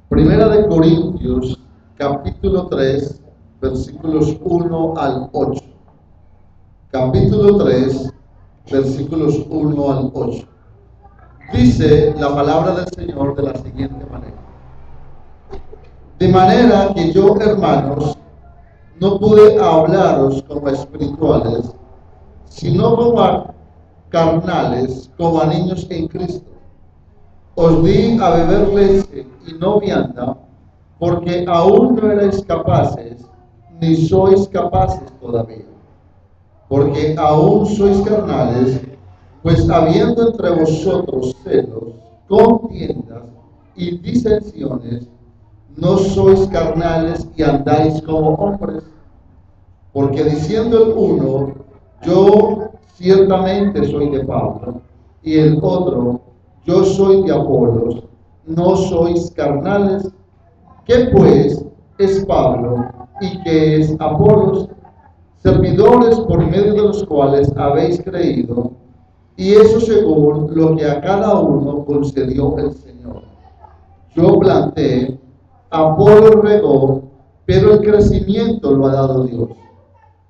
Primera de Corintios, capítulo 3, versículos 1 al 8. Capítulo 3, versículos 1 al 8. Dice la palabra del Señor de la siguiente manera. De manera que yo, hermanos, no pude hablaros como espirituales, sino como carnales, como a niños en Cristo. Os di a beber leche y no vianda, porque aún no erais capaces, ni sois capaces todavía. Porque aún sois carnales, pues habiendo entre vosotros celos, contiendas y disensiones, no sois carnales y andáis como hombres. Porque diciendo el uno, yo ciertamente soy de Pablo, y el otro, yo soy de Apolos, no sois carnales. ¿Qué pues es Pablo y qué es Apolos? Servidores por medio de los cuales habéis creído, y eso según lo que a cada uno concedió el Señor. Yo planté, Apolo regó, pero el crecimiento lo ha dado Dios.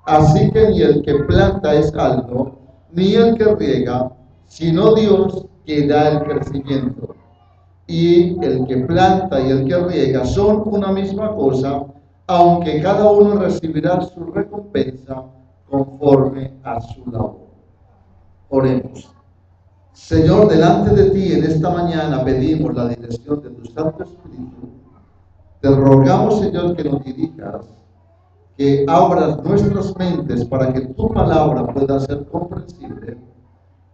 Así que ni el que planta es algo, ni el que riega, sino Dios que da el crecimiento. Y el que planta y el que riega son una misma cosa, aunque cada uno recibirá su recompensa conforme a su labor. Oremos. Señor, delante de ti en esta mañana pedimos la dirección de tu Santo Espíritu. Te rogamos, Señor, que nos dirijas, que abras nuestras mentes para que tu palabra pueda ser comprensible.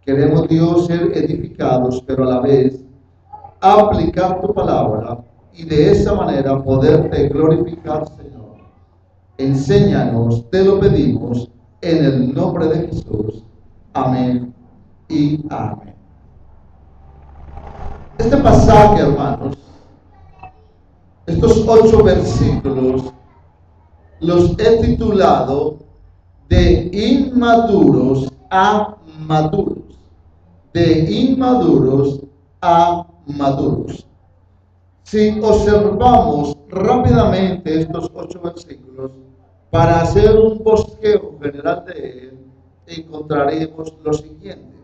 Queremos, Dios, ser edificados, pero a la vez aplicar tu palabra y de esa manera poderte glorificar, Señor. Enséñanos, te lo pedimos, en el nombre de Jesús. Amén y amén. Este pasaje, hermanos, estos 8 versículos, los he titulado de inmaduros a maduros. De inmaduros a maduros. Si observamos rápidamente estos 8 versículos, para hacer un bosqueo general de él, encontraremos lo siguiente.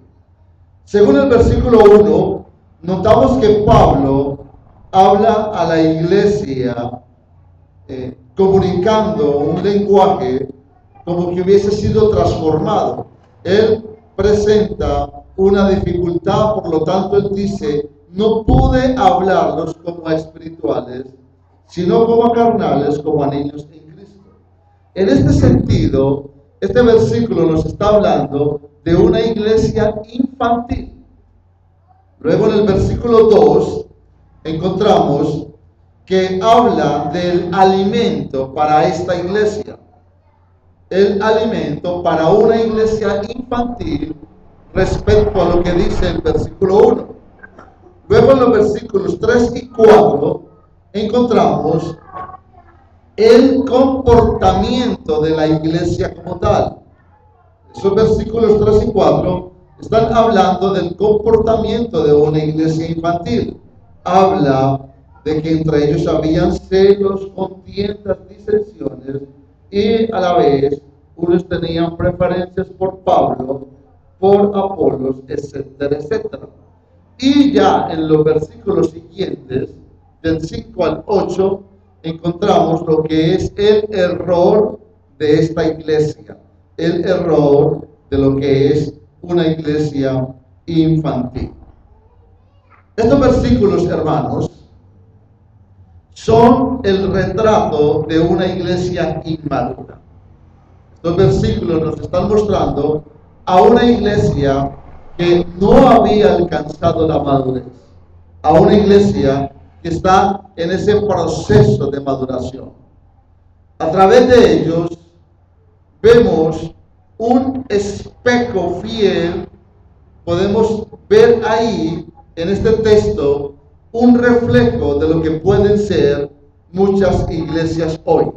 Según el versículo 1, notamos que Pablo habla a la iglesia comunicando un lenguaje como que hubiese sido transformado. Él presenta una dificultad, por lo tanto él dice, no pude hablarlos como a espirituales, sino como a carnales, como a niños en Cristo. En este sentido, este versículo nos está hablando de una iglesia infantil. Luego en el versículo 2 encontramos que habla del alimento para esta iglesia. El alimento para una iglesia infantil respecto a lo que dice el versículo 1. Luego en los versículos 3 y 4 encontramos el comportamiento de la iglesia como tal. Esos versículos 3 y 4 están hablando del comportamiento de una iglesia infantil. Habla de que entre ellos habían celos, contiendas, disensiones, y a la vez unos tenían preferencias por Pablo, por Apolos, etcétera, etcétera. Y ya en los versículos siguientes, del 5 al 8, encontramos lo que es el error de esta iglesia, el error de lo que es una iglesia infantil. Estos versículos, hermanos, son el retrato de una iglesia inmadura. Estos versículos nos están mostrando a una iglesia que no había alcanzado la madurez, a una iglesia que está en ese proceso de maduración. A través de ellos vemos un espejo fiel, podemos ver ahí en este texto un reflejo de lo que pueden ser muchas iglesias hoy.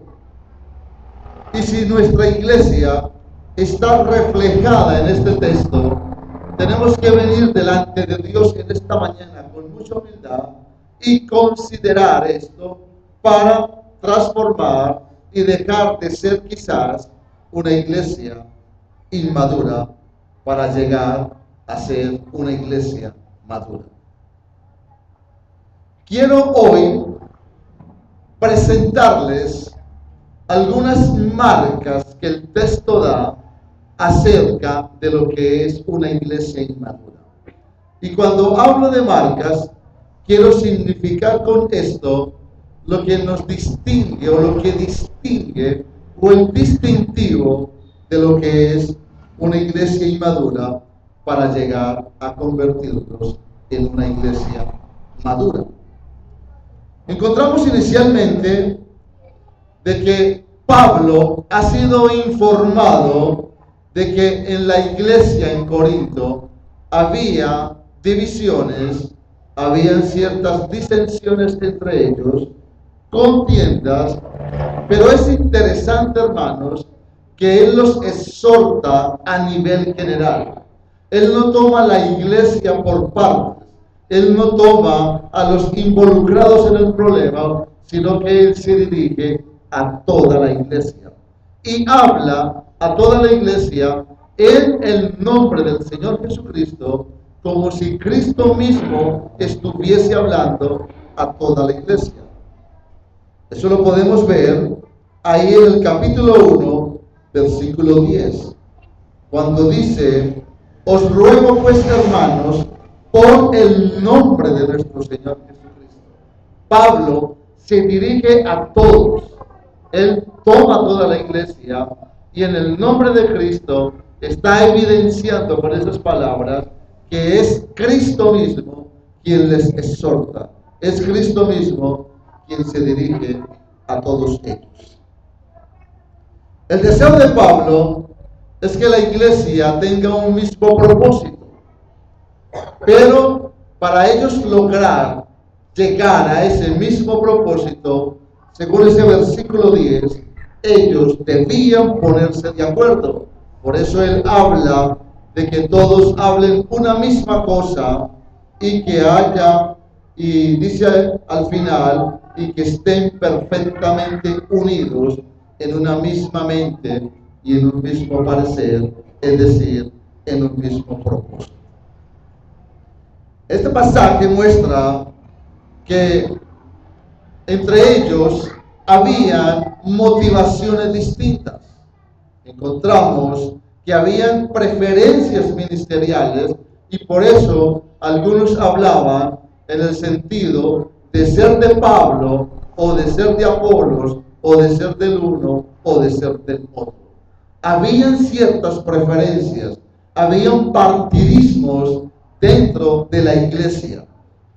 Y si nuestra iglesia está reflejada en este texto, tenemos que venir delante de Dios en esta mañana con mucha humildad y considerar esto para transformar y dejar de ser quizás una iglesia inmadura para llegar a ser una iglesia madura. Quiero hoy presentarles algunas marcas que el texto da acerca de lo que es una iglesia inmadura. Y cuando hablo de marcas, quiero significar con esto lo que nos distingue o lo que distingue o el distintivo de lo que es una iglesia inmadura para llegar a convertirnos en una iglesia madura. Encontramos inicialmente de que Pablo ha sido informado de que en la iglesia en Corinto había divisiones, habían ciertas disensiones entre ellos, contiendas, pero es interesante, hermanos, que él los exhorta a nivel general. Él no toma la iglesia por partes, él no toma a los involucrados en el problema, sino que él se dirige a toda la iglesia y habla a toda la iglesia en el nombre del Señor Jesucristo, como si Cristo mismo estuviese hablando a toda la iglesia. Eso lo podemos ver ahí en el capítulo 1, versículo 10, cuando dice: os ruego pues, hermanos, por el nombre de nuestro Señor Jesucristo. Pablo se dirige a todos. Él toma toda la iglesia y en el nombre de Cristo está evidenciando con esas palabras que es Cristo mismo quien les exhorta. Es Cristo mismo quien se dirige a todos ellos. El deseo de Pablo es que la iglesia tenga un mismo propósito, pero para ellos lograr llegar a ese mismo propósito, según ese versículo 10, ellos debían ponerse de acuerdo. Por eso él habla de que todos hablen una misma cosa y que haya, y dice al final, y que estén perfectamente unidos en una misma mente y en un mismo parecer, es decir, en un mismo propósito. Este pasaje muestra que entre ellos había motivaciones distintas. Encontramos que habían preferencias ministeriales y por eso algunos hablaban en el sentido de ser de Pablo o de ser de Apolos o de ser del uno o de ser del otro. Habían ciertas preferencias, habían partidismos dentro de la iglesia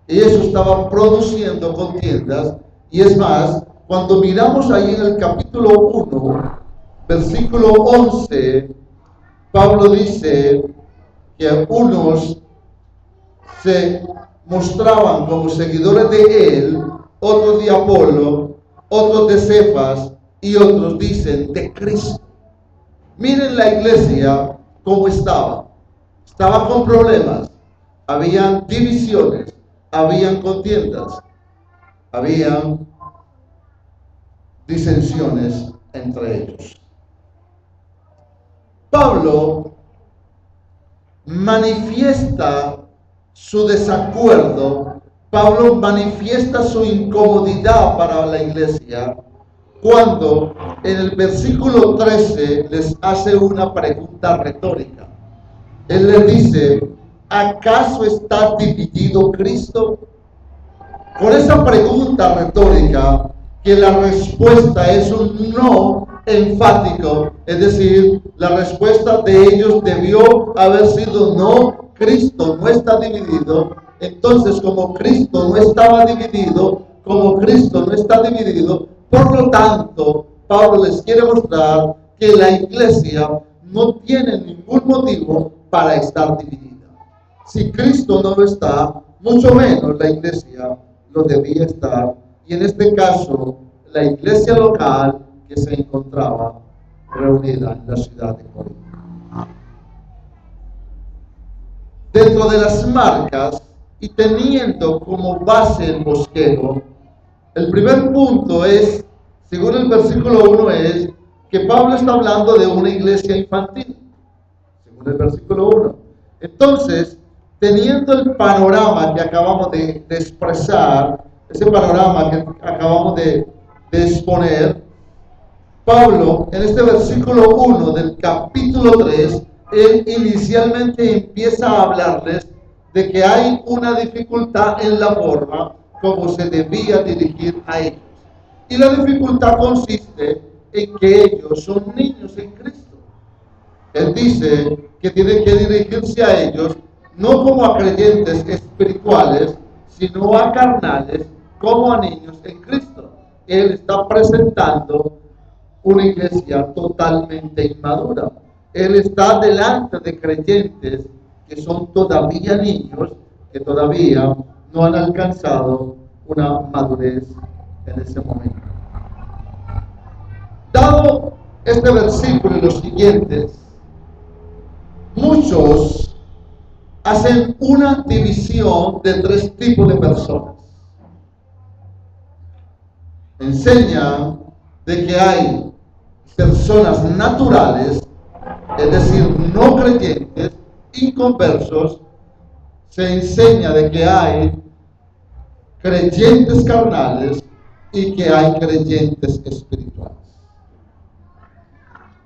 y eso estaba produciendo contiendas. Y es más, cuando miramos ahí en el capítulo 1, versículo 11, Pablo dice que unos se mostraban como seguidores de él, otros de Apolo, otros de Cefas y otros dicen de Cristo. Miren la iglesia cómo estaba. Estaba con problemas, habían divisiones, habían contiendas, habían disensiones entre ellos. Pablo manifiesta su desacuerdo, Pablo manifiesta su incomodidad para la iglesia cuando en el versículo 13 les hace una pregunta retórica. Él les dice: ¿acaso está dividido Cristo? Con esa pregunta retórica, que la respuesta es un no enfático, es decir, la respuesta de ellos debió haber sido no, Cristo no está dividido. Entonces, como Cristo no estaba dividido, por lo tanto, Pablo les quiere mostrar que la iglesia no tiene ningún motivo para estar dividida. Si Cristo no lo está, mucho menos la iglesia lo debía estar, y en este caso la iglesia local que se encontraba reunida en la ciudad de Corinto. Dentro de las marcas y teniendo como base el bosquejo. El primer punto es, según el versículo 1, es que Pablo está hablando de una iglesia infantil, según el versículo 1. Entonces, teniendo el panorama que acabamos de expresar, ese panorama que acabamos de exponer, Pablo, en este versículo 1 del capítulo 3, él inicialmente empieza a hablarles de que hay una dificultad en la forma como se debía dirigir a ellos. Y la dificultad consiste en que ellos son niños en Cristo. Él dice que tiene que dirigirse a ellos no como a creyentes espirituales, sino a carnales, como a niños en Cristo. Él está presentando una iglesia totalmente inmadura. Él está delante de creyentes que son todavía niños, que todavía no han alcanzado una madurez en ese momento. Dado este versículo y los siguientes, muchos hacen una división de tres tipos de personas. Enseñan de que hay personas naturales, es decir, no creyentes, inconversos. Se enseña de que hay creyentes carnales y que hay creyentes espirituales.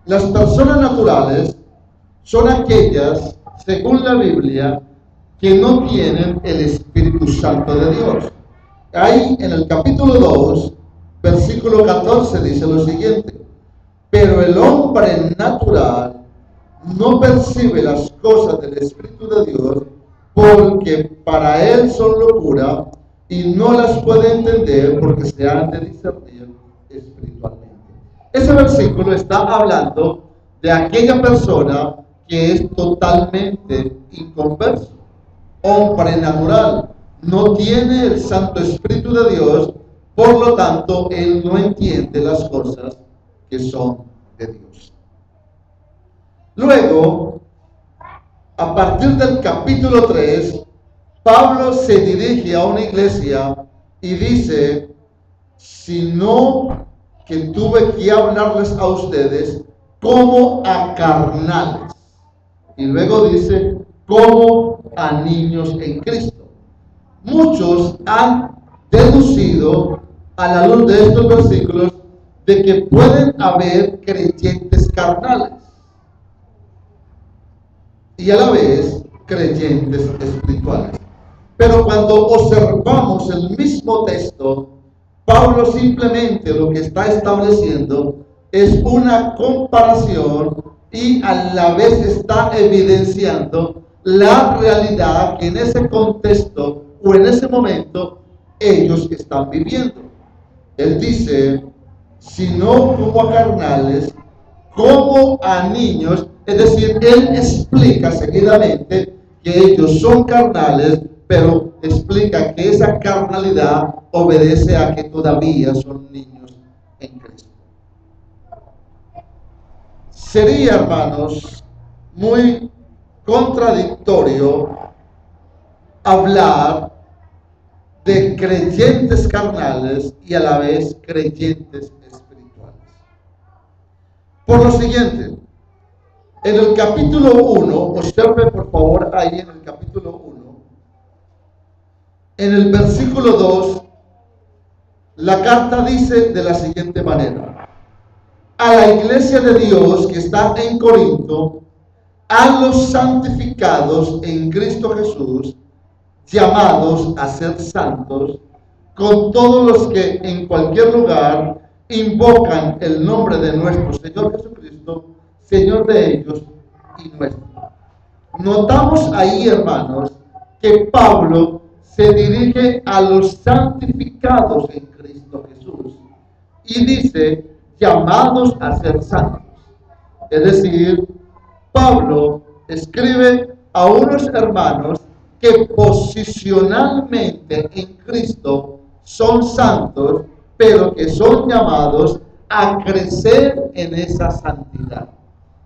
Las personas naturales son aquellas, según la Biblia, que no tienen el Espíritu Santo de Dios. Ahí en el capítulo 2, versículo 14 dice lo siguiente: pero el hombre natural no percibe las cosas del Espíritu de Dios, porque para él son locura y no las puede entender porque se han de discernir espiritualmente. Ese versículo está hablando de aquella persona que es totalmente inconverso, hombre natural, no tiene el Santo Espíritu de Dios, por lo tanto él no entiende las cosas que son de Dios. Luego, a partir del capítulo 3, Pablo se dirige a una iglesia y dice: sino que tuve que hablarles a ustedes como a carnales. Y luego dice: como a niños en Cristo. Muchos han deducido a la luz de estos versículos de que pueden haber creyentes carnales y a la vez creyentes espirituales. Pero cuando observamos el mismo texto, Pablo simplemente lo que está estableciendo es una comparación y a la vez está evidenciando la realidad que en ese contexto o en ese momento ellos están viviendo. Él dice: sino como a carnales, como a niños. Es decir, él explica seguidamente que ellos son carnales, pero explica que esa carnalidad obedece a que todavía son niños en Cristo. Sería, hermanos, muy contradictorio hablar de creyentes carnales y a la vez creyentes espirituales. Por lo siguiente, en el capítulo 1, observe por favor ahí en el capítulo 1, en el versículo 2, la carta dice de la siguiente manera: a la iglesia de Dios que está en Corinto, a los santificados en Cristo Jesús, llamados a ser santos, con todos los que en cualquier lugar invocan el nombre de nuestro Señor Jesucristo, Señor de ellos y nuestro. Notamos ahí, hermanos, que Pablo se dirige a los santificados en Cristo Jesús y dice: llamados a ser santos. Es decir, Pablo escribe a unos hermanos que posicionalmente en Cristo son santos, pero que son llamados a crecer en esa santidad.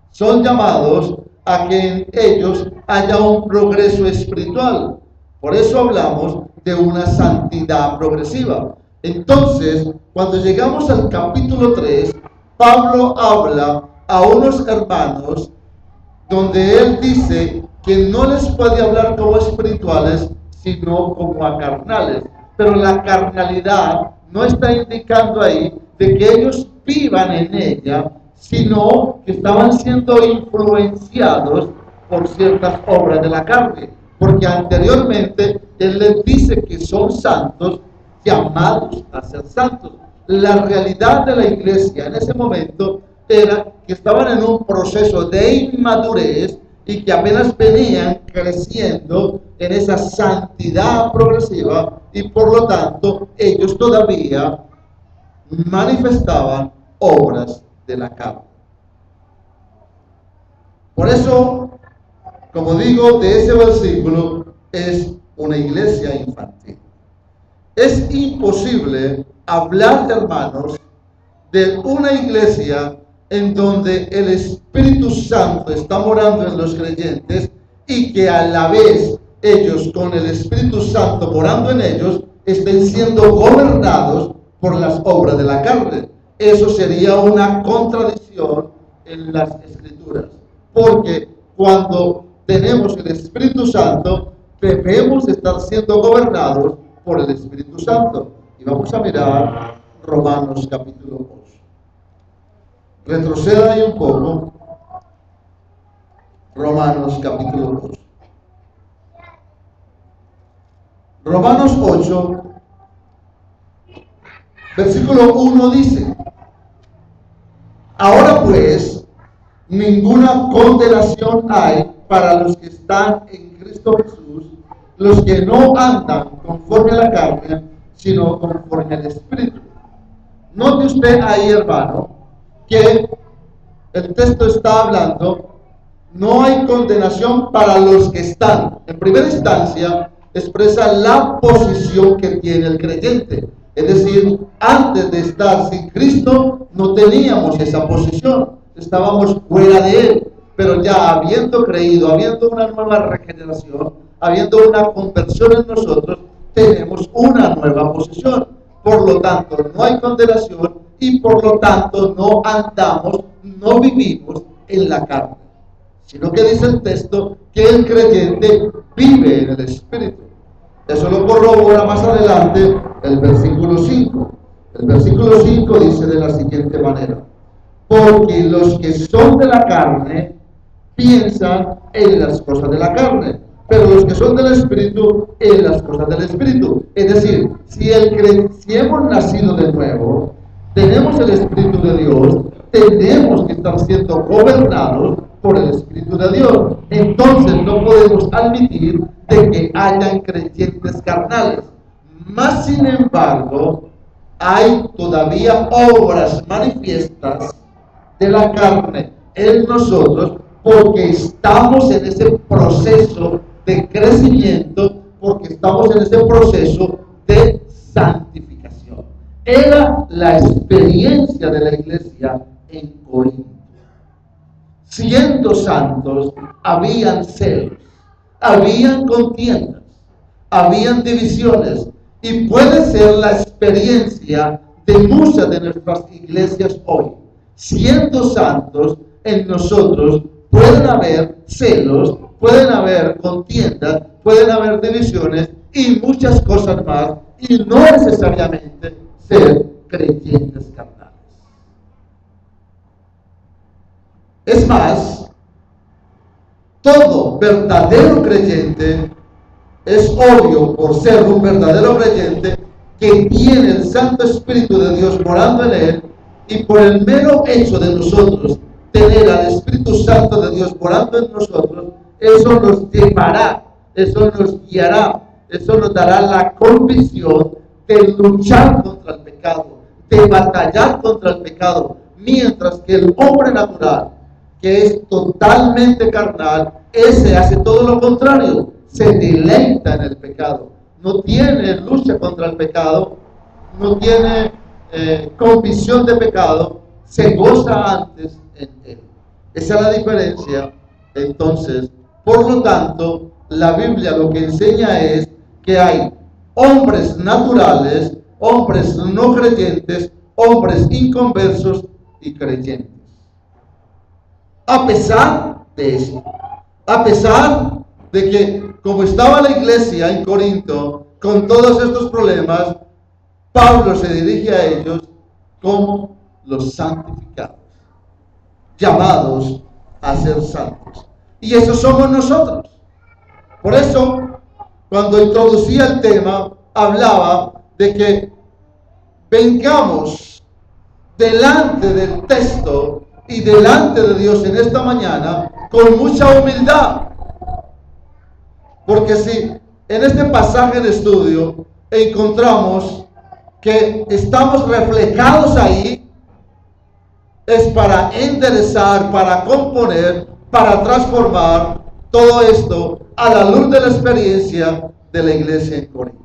Son llamados a que en ellos haya un progreso espiritual. Por eso hablamos de una santidad progresiva. Entonces, cuando llegamos al capítulo 3, Pablo habla a unos hermanos donde él dice que no les puede hablar como espirituales, sino como a carnales. Pero la carnalidad no está indicando ahí de que ellos vivan en ella, sino que estaban siendo influenciados por ciertas obras de la carne. Porque anteriormente él les dice que son santos, llamados a ser santos. La realidad de la iglesia en ese momento era que estaban en un proceso de inmadurez y que apenas venían creciendo en esa santidad progresiva, y por lo tanto ellos todavía manifestaban obras de la carne. Por eso, como digo, de ese versículo es una iglesia infantil. Es imposible hablar, hermanos, de una iglesia en donde el Espíritu Santo está morando en los creyentes y que a la vez ellos, con el Espíritu Santo morando en ellos, estén siendo gobernados por las obras de la carne. Eso sería una contradicción en las Escrituras, porque cuando tenemos el Espíritu Santo, debemos estar siendo gobernados por el Espíritu Santo. Y vamos a mirar Romanos capítulo 8. Retroceda ahí un poco. Romanos capítulo 8. Romanos 8, versículo 1 dice: ahora pues, ninguna condenación hay para los que están en Cristo Jesús, los que no andan conforme a la carne, sino conforme al Espíritu. Note usted ahí, hermano, que el texto está hablando, no hay condenación para los que están. En primera instancia, expresa la posición que tiene el creyente. Es decir, antes de estar sin Cristo, no teníamos esa posición, estábamos fuera de Él. Pero ya habiendo creído, habiendo una nueva regeneración, habiendo una conversión en nosotros, tenemos una nueva posición. Por lo tanto, no hay condenación y por lo tanto no andamos, no vivimos en la carne. Sino que dice el texto que el creyente vive en el Espíritu. Eso lo corrobora más adelante el versículo 5. El versículo 5 dice de la siguiente manera: porque los que son de la carne piensan en las cosas de la carne, pero los que son del Espíritu en las cosas del Espíritu. Es decir, si hemos nacido de nuevo, tenemos el Espíritu de Dios, tenemos que estar siendo gobernados por el Espíritu de Dios. Entonces no podemos admitir de que hayan creyentes carnales. Más sin embargo, hay todavía obras manifiestas de la carne en nosotros, porque estamos en ese proceso de crecimiento, porque estamos en ese proceso de santificación. Era la experiencia de la iglesia en Corinto. Siendo santos, habían celos, habían contiendas, habían divisiones, y puede ser la experiencia de muchas de nuestras iglesias hoy. Siendo santos, en nosotros pueden haber celos, pueden haber contiendas, pueden haber divisiones y muchas cosas más, y no necesariamente ser creyentes carnales. Es más, todo verdadero creyente es obvio, por ser un verdadero creyente, que tiene el Santo Espíritu de Dios morando en él, y por el mero hecho de nosotros tener al Espíritu Santo de Dios morando en nosotros, eso nos llevará, eso nos guiará, eso nos dará la convicción de luchar contra el pecado, de batallar contra el pecado, mientras que el hombre natural, que es totalmente carnal, ese hace todo lo contrario, se deleita en el pecado, no tiene lucha contra el pecado, no tiene convicción de pecado, se goza antes en él. Esa es la diferencia. Entonces, por lo tanto, la Biblia lo que enseña es que hay hombres naturales, hombres no creyentes, hombres inconversos y creyentes. A pesar de eso, a pesar de que como estaba la iglesia en Corinto con todos estos problemas, Pablo se dirige a ellos como los santificados, llamados a ser santos. Y eso somos nosotros. Por eso, cuando introducía el tema, hablaba de que vengamos delante del texto y delante de Dios en esta mañana con mucha humildad. Porque si en este pasaje de estudio encontramos que estamos reflejados ahí, es para enderezar, para componer, para transformar todo esto a la luz de la experiencia de la iglesia en Corinto.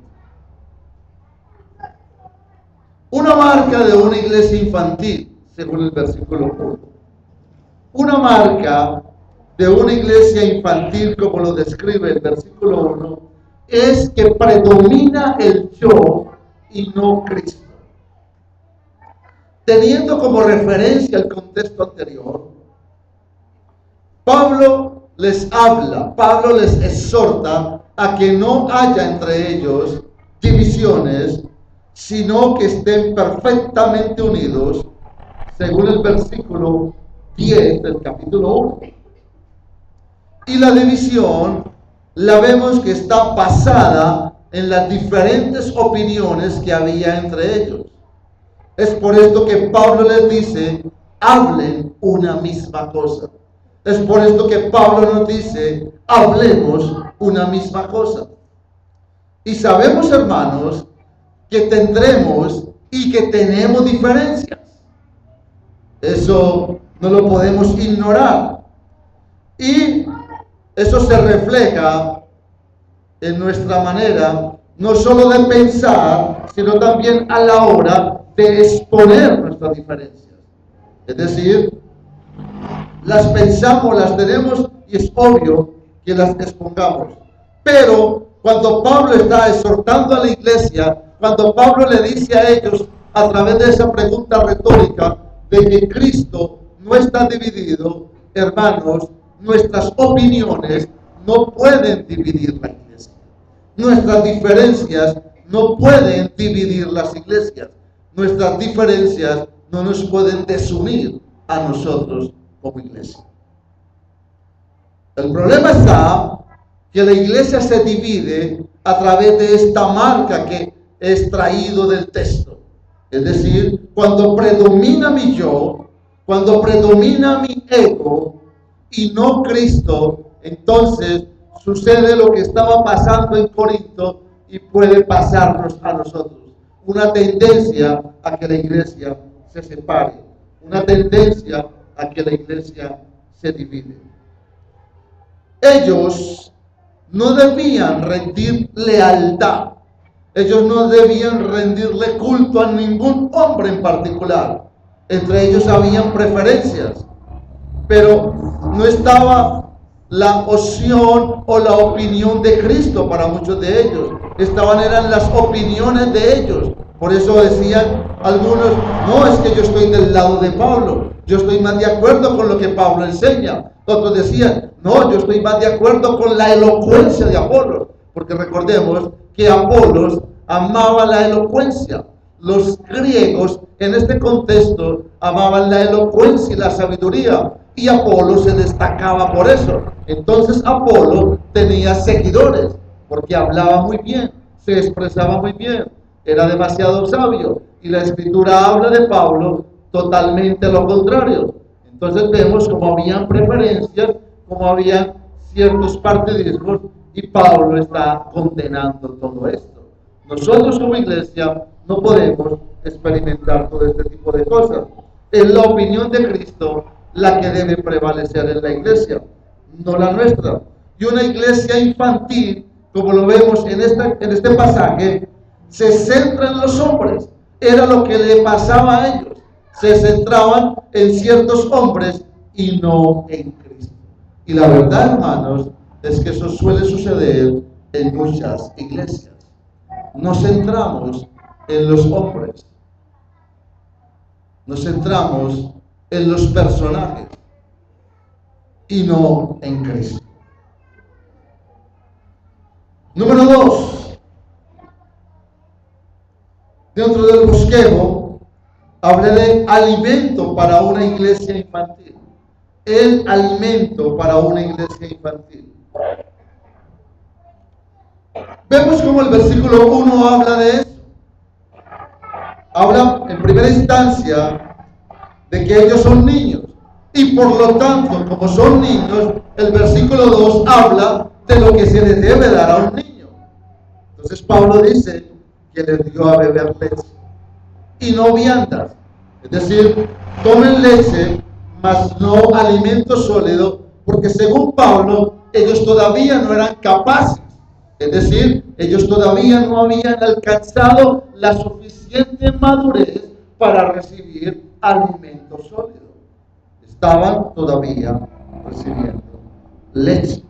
Una marca de una iglesia infantil, según el versículo 1. Una marca de una iglesia infantil, como lo describe el versículo 1, es que predomina el yo y no Cristo. Teniendo como referencia el contexto anterior, Pablo les habla, Pablo les exhorta a que no haya entre ellos divisiones, sino que estén perfectamente unidos, según el versículo 10 del capítulo 1. Y la división la vemos que está basada en las diferentes opiniones que había entre ellos. Es por esto que Pablo les dice, hablen una misma cosa. Es por esto que Pablo nos dice, hablemos una misma cosa. Y sabemos, hermanos, que tendremos y que tenemos diferencias. Eso no lo podemos ignorar. Y eso se refleja en nuestra manera, no solo de pensar, sino también a la hora de exponer nuestras diferencias. Es decir, las pensamos, las tenemos y es obvio que las expongamos. Pero cuando Pablo está exhortando a la iglesia, cuando Pablo le dice a ellos a través de esa pregunta retórica de que Cristo no está dividido, hermanos, nuestras opiniones no pueden dividir la iglesia. Nuestras diferencias no pueden dividir las iglesias. Nuestras diferencias no nos pueden desunir a nosotros como iglesia. El problema está que la iglesia se divide a través de esta marca que he extraído del texto. Es decir, cuando predomina mi yo, cuando predomina mi ego y no Cristo, entonces sucede lo que estaba pasando en Corinto y puede pasarnos a nosotros. Una tendencia a que la iglesia se separe, una tendencia a que la iglesia se divide. Ellos no debían rendir lealtad, ellos no debían rendirle culto a ningún hombre en particular. Entre ellos habían preferencias, pero no estaba la opción o la opinión de Cristo para muchos de ellos. Eran las opiniones de ellos. Por eso decían algunos, no, es que yo estoy del lado de Pablo, yo estoy más de acuerdo con lo que Pablo enseña. Otros decían, no, yo estoy más de acuerdo con la elocuencia de Apolos, porque recordemos que Apolos amaba la elocuencia. Los griegos en este contexto amaban la elocuencia y la sabiduría, y Apolo se destacaba por eso. Entonces Apolo tenía seguidores porque hablaba muy bien, se expresaba muy bien, era demasiado sabio, y la escritura habla de Pablo totalmente lo contrario. Entonces vemos como habían preferencias, como había ciertos partidismos, y Pablo está condenando todo esto. Nosotros como iglesia no podemos experimentar todo este tipo de cosas. Es la opinión de Cristo la que debe prevalecer en la iglesia, no la nuestra. Y una iglesia infantil, como lo vemos en este pasaje, se centra en los hombres. Era lo que le pasaba a ellos. Se centraban en ciertos hombres y no en Cristo. Y la verdad, hermanos, es que eso suele suceder en muchas iglesias. Nos centramos en los hombres, nos centramos en los personajes y no en Cristo. Número 2. Dentro del bosquejo hablé de alimento para una iglesia infantil. El alimento para una iglesia infantil. Vemos como el versículo 1 habla de eso. Habla en primera instancia de que ellos son niños. Y por lo tanto, como son niños, el versículo 2 habla de lo que se le debe dar a un niño. Entonces Pablo dice que les dio a beber leche y no viandas. Es decir, tomen leche, mas no alimento sólido, porque según Pablo, ellos todavía no eran capaces. Es decir, ellos todavía no habían alcanzado la suficiente madurez para recibir alimento sólido. Estaban todavía recibiendo leche.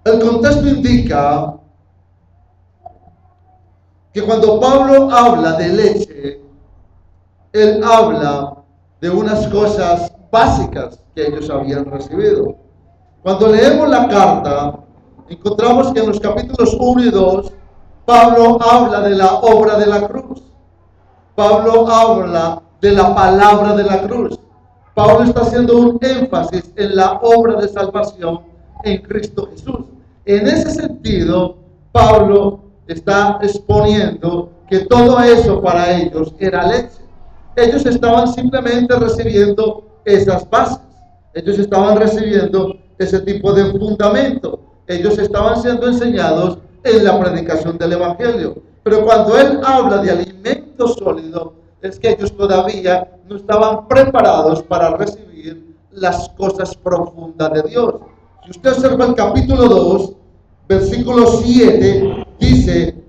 El contexto indica que cuando Pablo habla de leche, él habla de unas cosas básicas que ellos habían recibido. Cuando leemos la carta, encontramos que en los capítulos 1 y 2, Pablo habla de la obra de la cruz. Pablo habla de la palabra de la cruz. Pablo está haciendo un énfasis en la obra de salvación en Cristo Jesús. En ese sentido, Pablo está exponiendo que todo eso para ellos era leche. Ellos estaban simplemente recibiendo esas bases. Ellos estaban recibiendo ese tipo de fundamento. Ellos estaban siendo enseñados en la predicación del Evangelio. Pero cuando él habla de alimento sólido, es que ellos todavía no estaban preparados para recibir las cosas profundas de Dios. Si usted observa el capítulo 2, versículo 7, dice,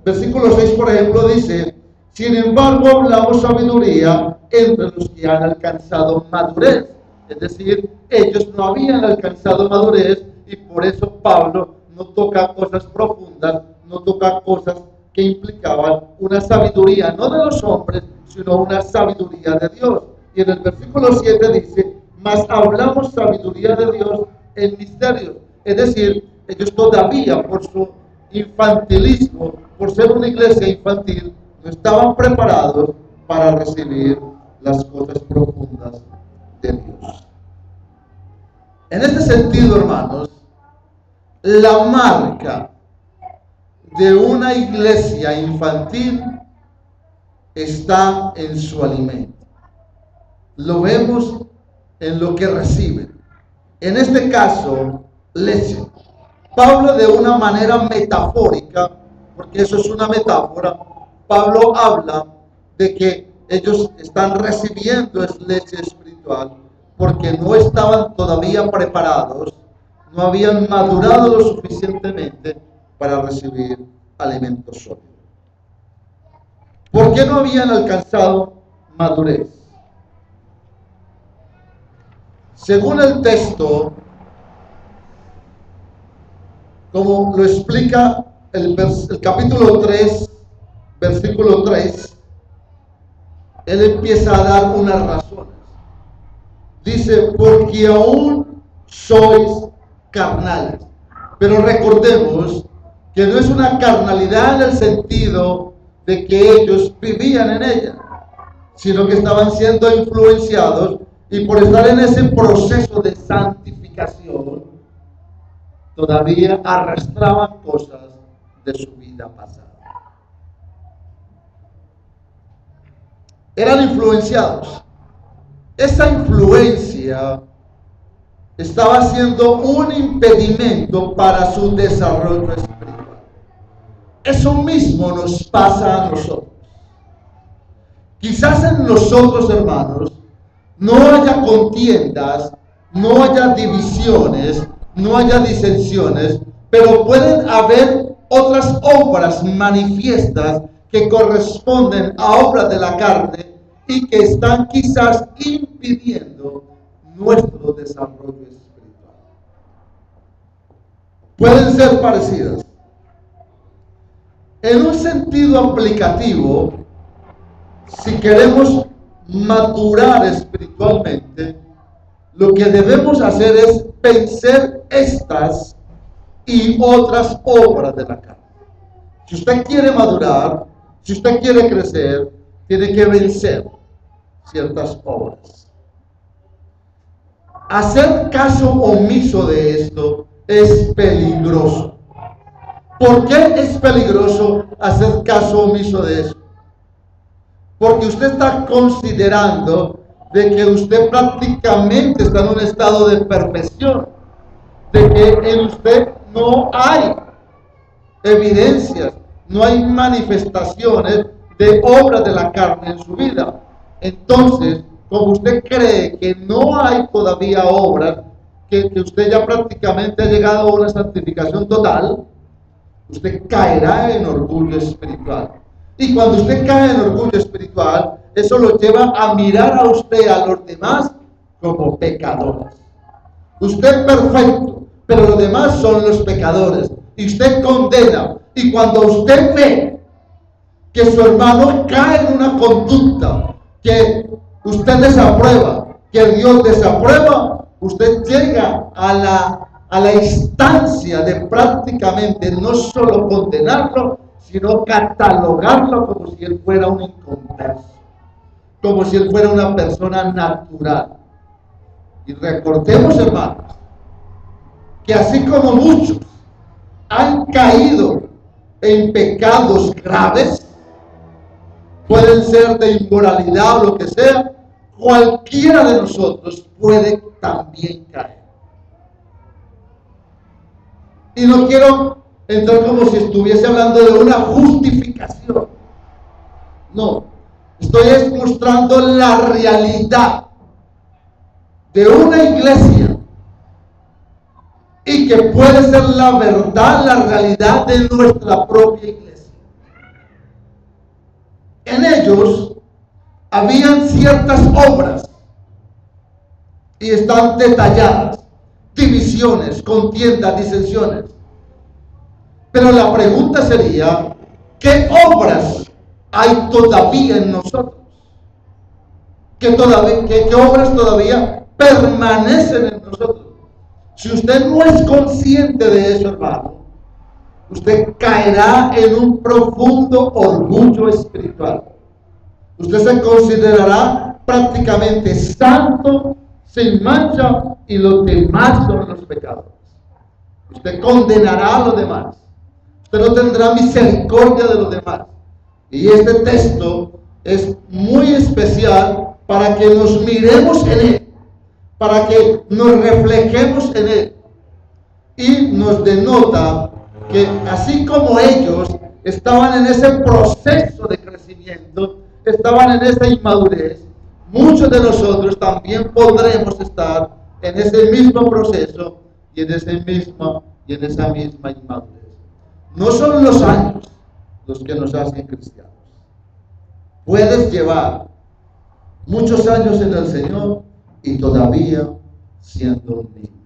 versículo 6, por ejemplo, dice, sin embargo, hablamos sabiduría entre los que han alcanzado madurez. Es decir, ellos no habían alcanzado madurez y por eso Pablo no toca cosas profundas, no toca cosas que implicaban una sabiduría, no de los hombres, sino una sabiduría de Dios. Y en el versículo 7 dice, mas hablamos sabiduría de Dios en misterios. Es decir, ellos todavía por su infantilismo, por ser una iglesia infantil, no estaban preparados para recibir las cosas profundas de Dios. En este sentido, hermanos, la marca de una iglesia infantil está en su alimento. Lo vemos en lo que reciben. En este caso, leche. Pablo, de una manera metafórica, porque eso es una metáfora, Pablo habla de que ellos están recibiendo leche espiritual porque no estaban todavía preparados, no habían madurado lo suficientemente para recibir alimento sólido. ¿Por qué no habían alcanzado madurez? Según el texto, como lo explica el capítulo 3, versículo 3, él empieza a dar unas razones. Dice, porque aún sois carnales. Pero recordemos que no es una carnalidad en el sentido de que ellos vivían en ella, sino que estaban siendo influenciados y por estar en ese proceso de santificación, todavía arrastraban cosas de su vida pasada. Eran influenciados. Esa influencia estaba siendo un impedimento para su desarrollo espiritual. Eso mismo nos pasa a nosotros. Quizás en nosotros, hermanos, no haya contiendas, no haya divisiones, no haya disensiones, pero pueden haber otras obras manifiestas que corresponden a obras de la carne y que están quizás impidiendo nuestro desarrollo espiritual. pueden ser parecidas. En un sentido aplicativo, si queremos madurar espiritualmente, lo que debemos hacer es vencer estas y otras obras de la carne. Si usted quiere madurar, si usted quiere crecer, tiene que vencer ciertas obras. Hacer caso omiso de esto es peligroso. ¿Por qué es peligroso hacer caso omiso de eso? Porque usted está considerando de que usted prácticamente está en un estado de perfección, de que en usted no hay evidencias, no hay manifestaciones de obras de la carne en su vida. Entonces, como usted cree que no hay todavía obras, que usted ya prácticamente ha llegado a una santificación total, usted caerá en orgullo espiritual. Y cuando usted cae en orgullo espiritual, eso lo lleva a mirar a usted, a los demás, como pecadores. Usted es perfecto, pero los demás son los pecadores. Y usted condena. Y cuando usted ve que su hermano cae en una conducta que usted desaprueba, que Dios desaprueba, usted llega a la instancia de prácticamente no solo condenarlo, sino catalogarlo como si él fuera un inconverso, como si él fuera una persona natural. Y recordemos, hermanos, que así como muchos han caído en pecados graves, pueden ser de inmoralidad o lo que sea, cualquiera de nosotros puede también caer. Y no quiero entrar como si estuviese hablando de una justificación. No, estoy mostrando la realidad de una iglesia y que puede ser la verdad, la realidad de nuestra propia iglesia. En ellos habían ciertas obras y están detalladas, divisiones, contiendas, disensiones. Pero la pregunta sería, ¿qué obras hay todavía en nosotros? ¿Qué obras todavía permanecen en nosotros? Si usted no es consciente de eso, hermano, usted caerá en un profundo orgullo espiritual. Usted se considerará prácticamente santo, sin mancha, y los demás son los pecadores. Usted condenará a los demás. Usted no tendrá misericordia de los demás. Y este texto es muy especial para que nos miremos en él, para que nos reflejemos en él. Y nos denota que así como ellos estaban en ese proceso de crecimiento, estaban en esa inmadurez, muchos de nosotros también podremos estar en ese mismo proceso y en esa misma inmadurez. No son los años los que nos hacen cristianos. Puedes llevar muchos años en el Señor y todavía siendo un niño,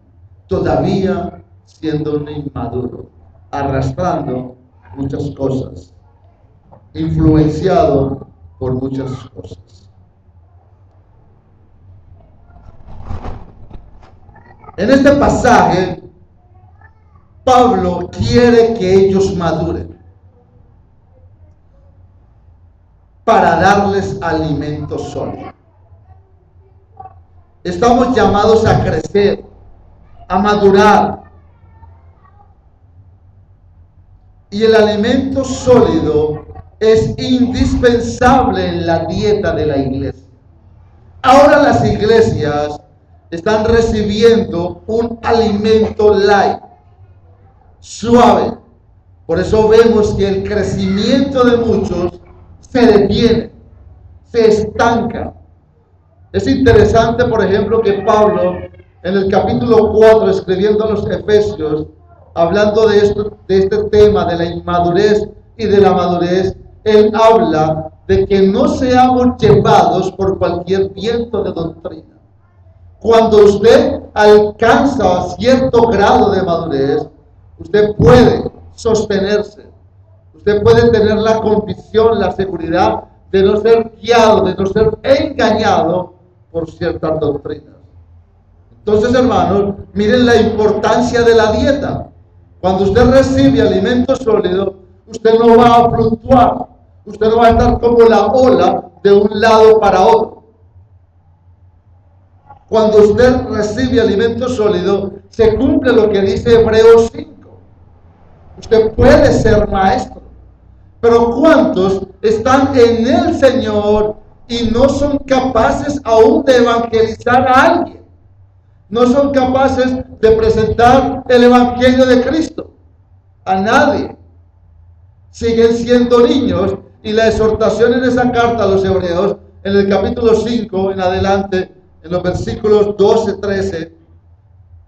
todavía siendo un inmaduro, arrastrando muchas cosas, influenciado por muchas cosas. En este pasaje, Pablo quiere que ellos maduren para darles alimento sólido. Estamos llamados a crecer, a madurar. Y el alimento sólido es indispensable en la dieta de la iglesia. Ahora las iglesias están recibiendo un alimento light, suave. Por eso vemos que el crecimiento de muchos se detiene, se estanca. Es interesante, por ejemplo, que Pablo en el capítulo 4, escribiendo a los Efesios, hablando de este tema de la inmadurez y de la madurez, él habla de que no seamos llevados por cualquier viento de doctrina. Cuando usted alcanza cierto grado de madurez, usted puede sostenerse, usted puede tener la convicción, la seguridad de no ser guiado, de no ser engañado por ciertas doctrinas. Entonces, hermanos, miren la importancia de la dieta. Cuando usted recibe alimento sólido, usted no va a fluctuar, usted no va a estar como la ola de un lado para otro. Cuando usted recibe alimento sólido, se cumple lo que dice Hebreos 5. Usted puede ser maestro, pero ¿cuántos están en el Señor y no son capaces aún de evangelizar a alguien? No son capaces de presentar el Evangelio de Cristo a nadie. Siguen siendo niños, y la exhortación en esa carta a los hebreos, en el capítulo 5 en adelante, en los versículos 12, 13,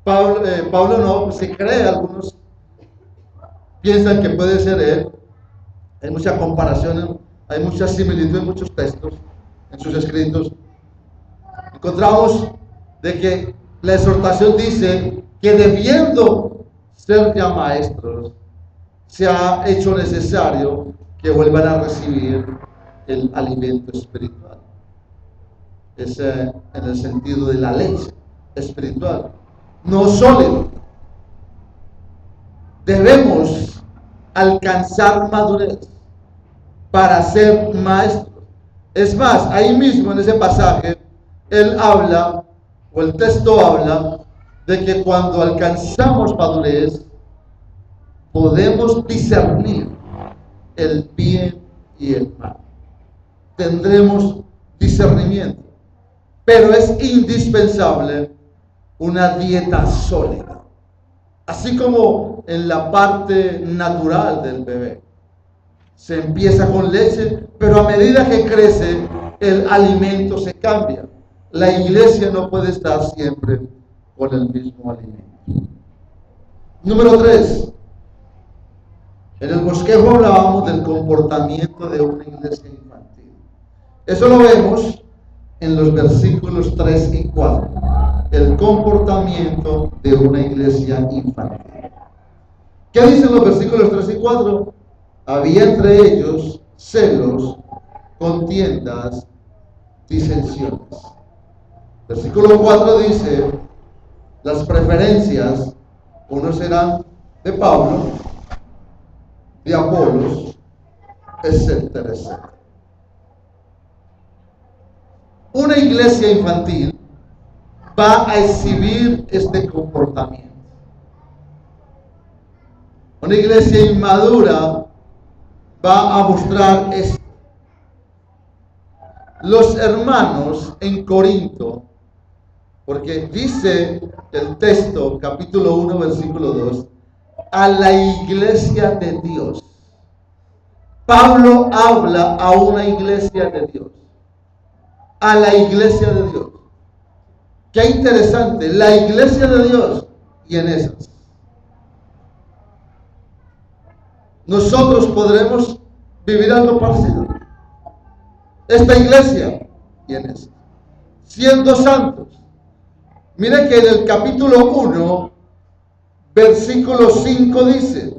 Pablo no se cree, algunos piensan que puede ser él. Hay muchas comparaciones, hay muchas similitudes en muchos textos, en sus escritos. Encontramos de que la exhortación dice que debiendo ser ya maestros, se ha hecho necesario que vuelvan a recibir el alimento espiritual. Es en el sentido de la leche espiritual, no sólido. Debemos alcanzar madurez para ser maestros. Es más, ahí mismo en ese pasaje, él habla, o el texto habla, de que cuando alcanzamos madurez, podemos discernir el bien y el mal. Tendremos discernimiento, pero es indispensable una dieta sólida, así como en la parte natural del bebé. Se empieza con leche, pero a medida que crece, el alimento se cambia. La iglesia no puede estar siempre con el mismo alimento. Número 3. En el bosquejo hablábamos del comportamiento de una iglesia infantil. Eso lo vemos en los versículos 3 y 4. El comportamiento de una iglesia infantil. ¿Qué dicen los versículos 3 y 4? Había entre ellos celos, contiendas, disensiones. Versículo 4 dice, las preferencias, unos eran de Pablo, de Apolos, etcétera, etcétera. Una iglesia infantil va a exhibir este comportamiento. Una iglesia inmadura va a mostrar esto. Los hermanos en Corinto, porque dice el texto, capítulo 1, versículo 2, a la iglesia de Dios. Pablo habla a una iglesia de Dios. A la iglesia de Dios. Qué interesante, la iglesia de Dios y en esas. Nosotros podremos vivir algo parecido. Esta iglesia y en esas. Siendo santos. Mire que en el capítulo 1, versículo 5 dice,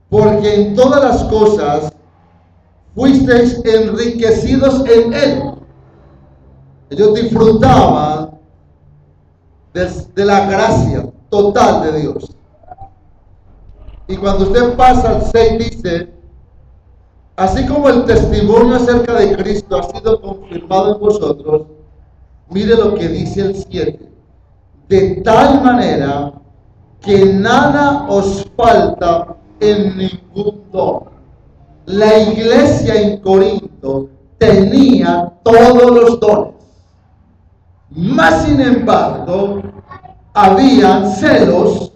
porque en todas las cosas fuisteis enriquecidos en él. Ellos disfrutaban de la gracia total de Dios. Y cuando usted pasa al 6 dice, así como el testimonio acerca de Cristo ha sido confirmado en vosotros, mire lo que dice el 7, de tal manera que nada os falta en ningún don. La iglesia en Corinto tenía todos los dones, mas sin embargo habían celos,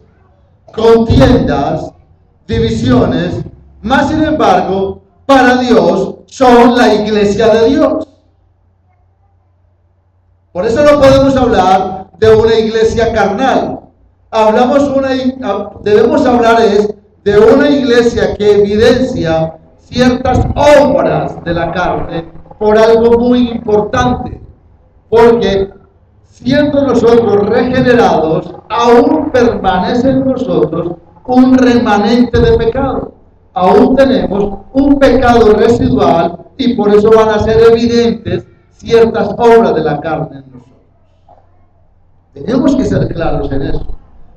contiendas, divisiones, mas sin embargo para Dios son la iglesia de Dios. Por eso no podemos hablar de una iglesia carnal. Debemos hablar de una iglesia que evidencia ciertas obras de la carne por algo muy importante. Porque siendo nosotros regenerados, aún permanece en nosotros un remanente de pecado. Aún tenemos un pecado residual y por eso van a ser evidentes ciertas obras de la carne en nosotros. Tenemos que ser claros en eso.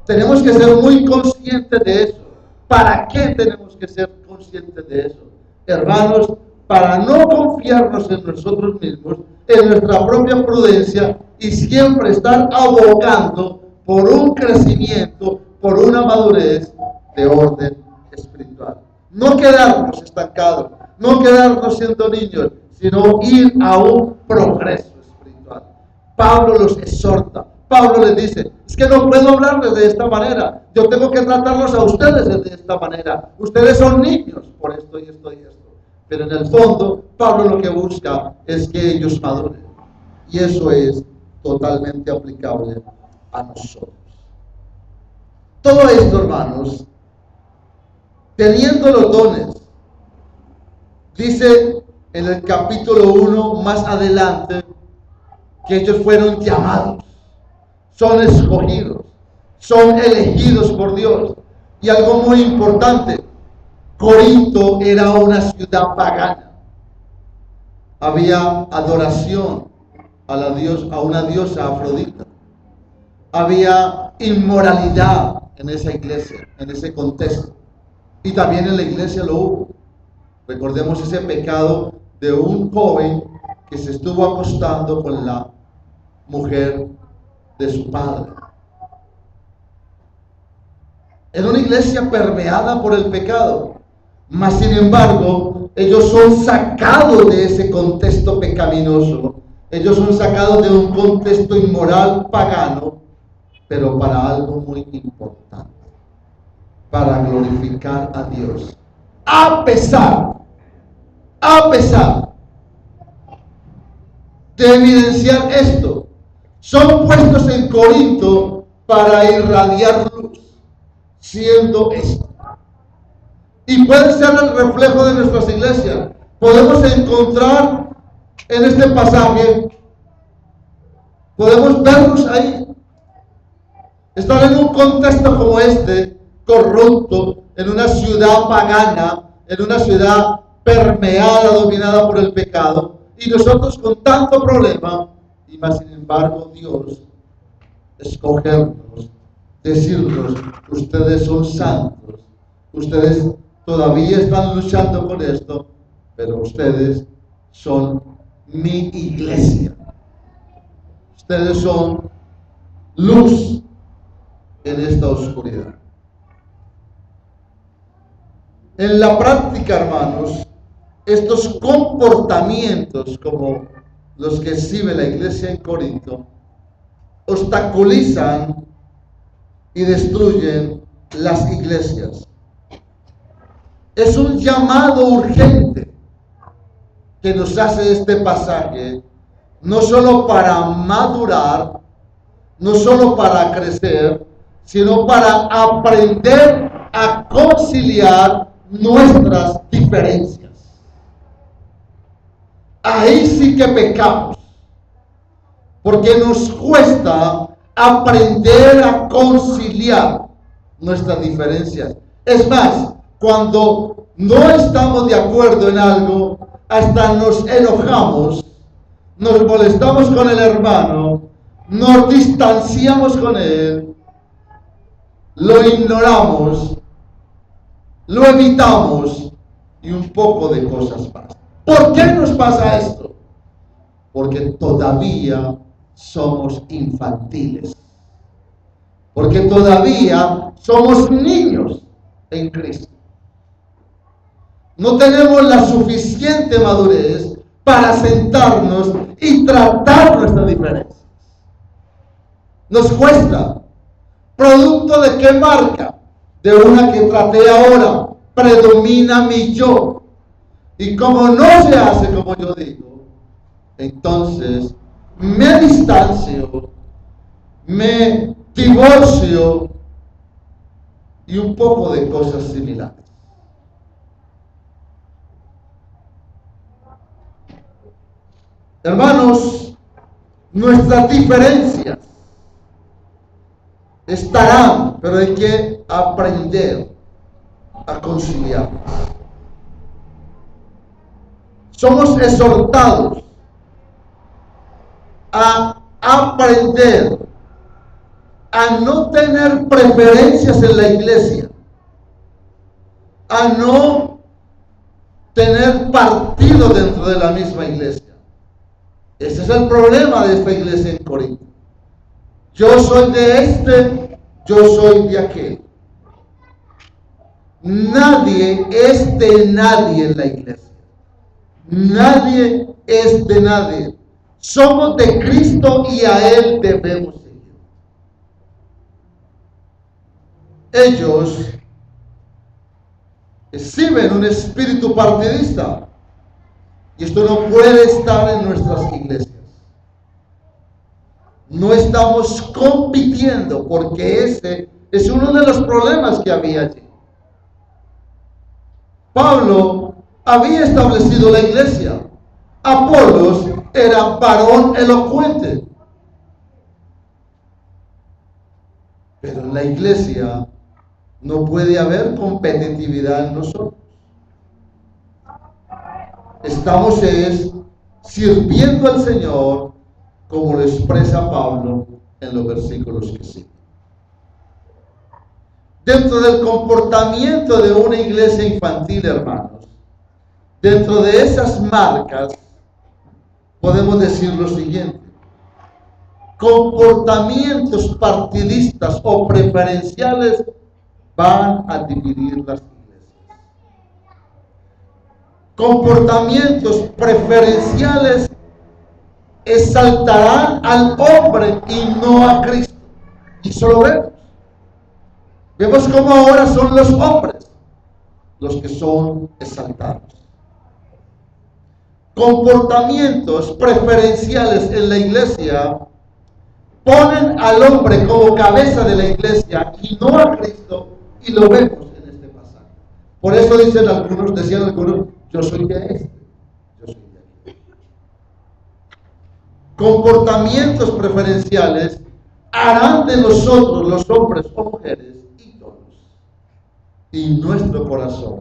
Tenemos que ser muy conscientes de eso. ¿Para qué tenemos que ser conscientes de eso? Hermanos, para no confiarnos en nosotros mismos, en nuestra propia prudencia y siempre estar abogando por un crecimiento, por una madurez de orden espiritual. No quedarnos estancados, no quedarnos siendo niños, sino ir a un progreso espiritual. Pablo los exhorta. Pablo les dice, es que no puedo hablarles de esta manera, yo tengo que tratarlos a ustedes de esta manera. Ustedes son niños por esto y esto y esto. Pero en el fondo, Pablo lo que busca es que ellos maduren. Y eso es totalmente aplicable a nosotros. Todo esto, hermanos, teniendo los dones, dice en el capítulo 1 más adelante que ellos fueron llamados, son escogidos, son elegidos por Dios. Y algo muy importante, Corinto era una ciudad pagana. Había adoración a una diosa Afrodita. Había inmoralidad en esa iglesia, en ese contexto. Y también en la iglesia lo hubo. Recordemos ese pecado de un joven que se estuvo acostando con la mujer de su padre. Era una iglesia permeada por el pecado, mas sin embargo, ellos son sacados de ese contexto pecaminoso. Ellos son sacados de un contexto inmoral pagano, pero para algo muy importante, para glorificar a Dios. A pesar de evidenciar esto, son puestos en Corinto para irradiar luz, siendo esto. Y puede ser el reflejo de nuestras iglesias. Podemos encontrar en este pasaje, podemos verlos ahí. Estar en un contexto como este, corrupto, en una ciudad pagana, en una ciudad permeada, dominada por el pecado, y nosotros con tanto problema, y más sin embargo Dios escogernos, decirnos, ustedes son santos, ustedes todavía están luchando con esto, pero ustedes son mi iglesia. Ustedes son luz en esta oscuridad. En la práctica, hermanos, estos comportamientos como los que exhibe la iglesia en Corinto obstaculizan y destruyen las iglesias. Es un llamado urgente que nos hace este pasaje, no solo para madurar, no solo para crecer, sino para aprender a conciliar nuestras diferencias. Ahí sí que pecamos, porque nos cuesta aprender a conciliar nuestras diferencias. Es más, cuando no estamos de acuerdo en algo, hasta nos enojamos, nos molestamos con el hermano, nos distanciamos con él, lo ignoramos, lo evitamos y un poco de cosas más. ¿Por qué nos pasa esto? Porque todavía somos infantiles. Porque todavía somos niños en Cristo. No tenemos la suficiente madurez para sentarnos y tratar nuestras diferencias. Nos cuesta. ¿Producto de qué marca? De una que traté ahora. Predomina mi yo. Y como no se hace como yo digo, entonces me distancio, me divorcio y un poco de cosas similares. Hermanos, nuestras diferencias estarán, pero hay que aprender a conciliarlas. Somos exhortados a aprender a no tener preferencias en la iglesia, a no tener partido dentro de la misma iglesia. Ese es el problema de esta iglesia en Corinto. Yo soy de este, yo soy de aquel. Nadie es de nadie en la iglesia. Nadie es de nadie. Somos de Cristo y a Él debemos seguir. Ellos exhiben un espíritu partidista y esto no puede estar en nuestras iglesias. No estamos compitiendo, porque ese es uno de los problemas que había allí. Pablo había establecido la iglesia. Apolos era varón elocuente. Pero en la iglesia no puede haber competitividad en nosotros. Estamos sirviendo al Señor, como lo expresa Pablo en los versículos que siguen. Dentro del comportamiento de una iglesia infantil, hermanos, dentro de esas marcas, podemos decir lo siguiente: comportamientos partidistas o preferenciales van a dividir las iglesias. Comportamientos preferenciales exaltarán al hombre y no a Cristo. Y eso lo vemos. Vemos cómo ahora son los hombres los que son exaltados. Comportamientos preferenciales en la iglesia ponen al hombre como cabeza de la iglesia y no a Cristo, y lo vemos en este pasaje. Por eso decían algunos, yo soy de este, yo soy de aquel. Comportamientos preferenciales harán de nosotros, los hombres o mujeres, ídolos, y nuestro corazón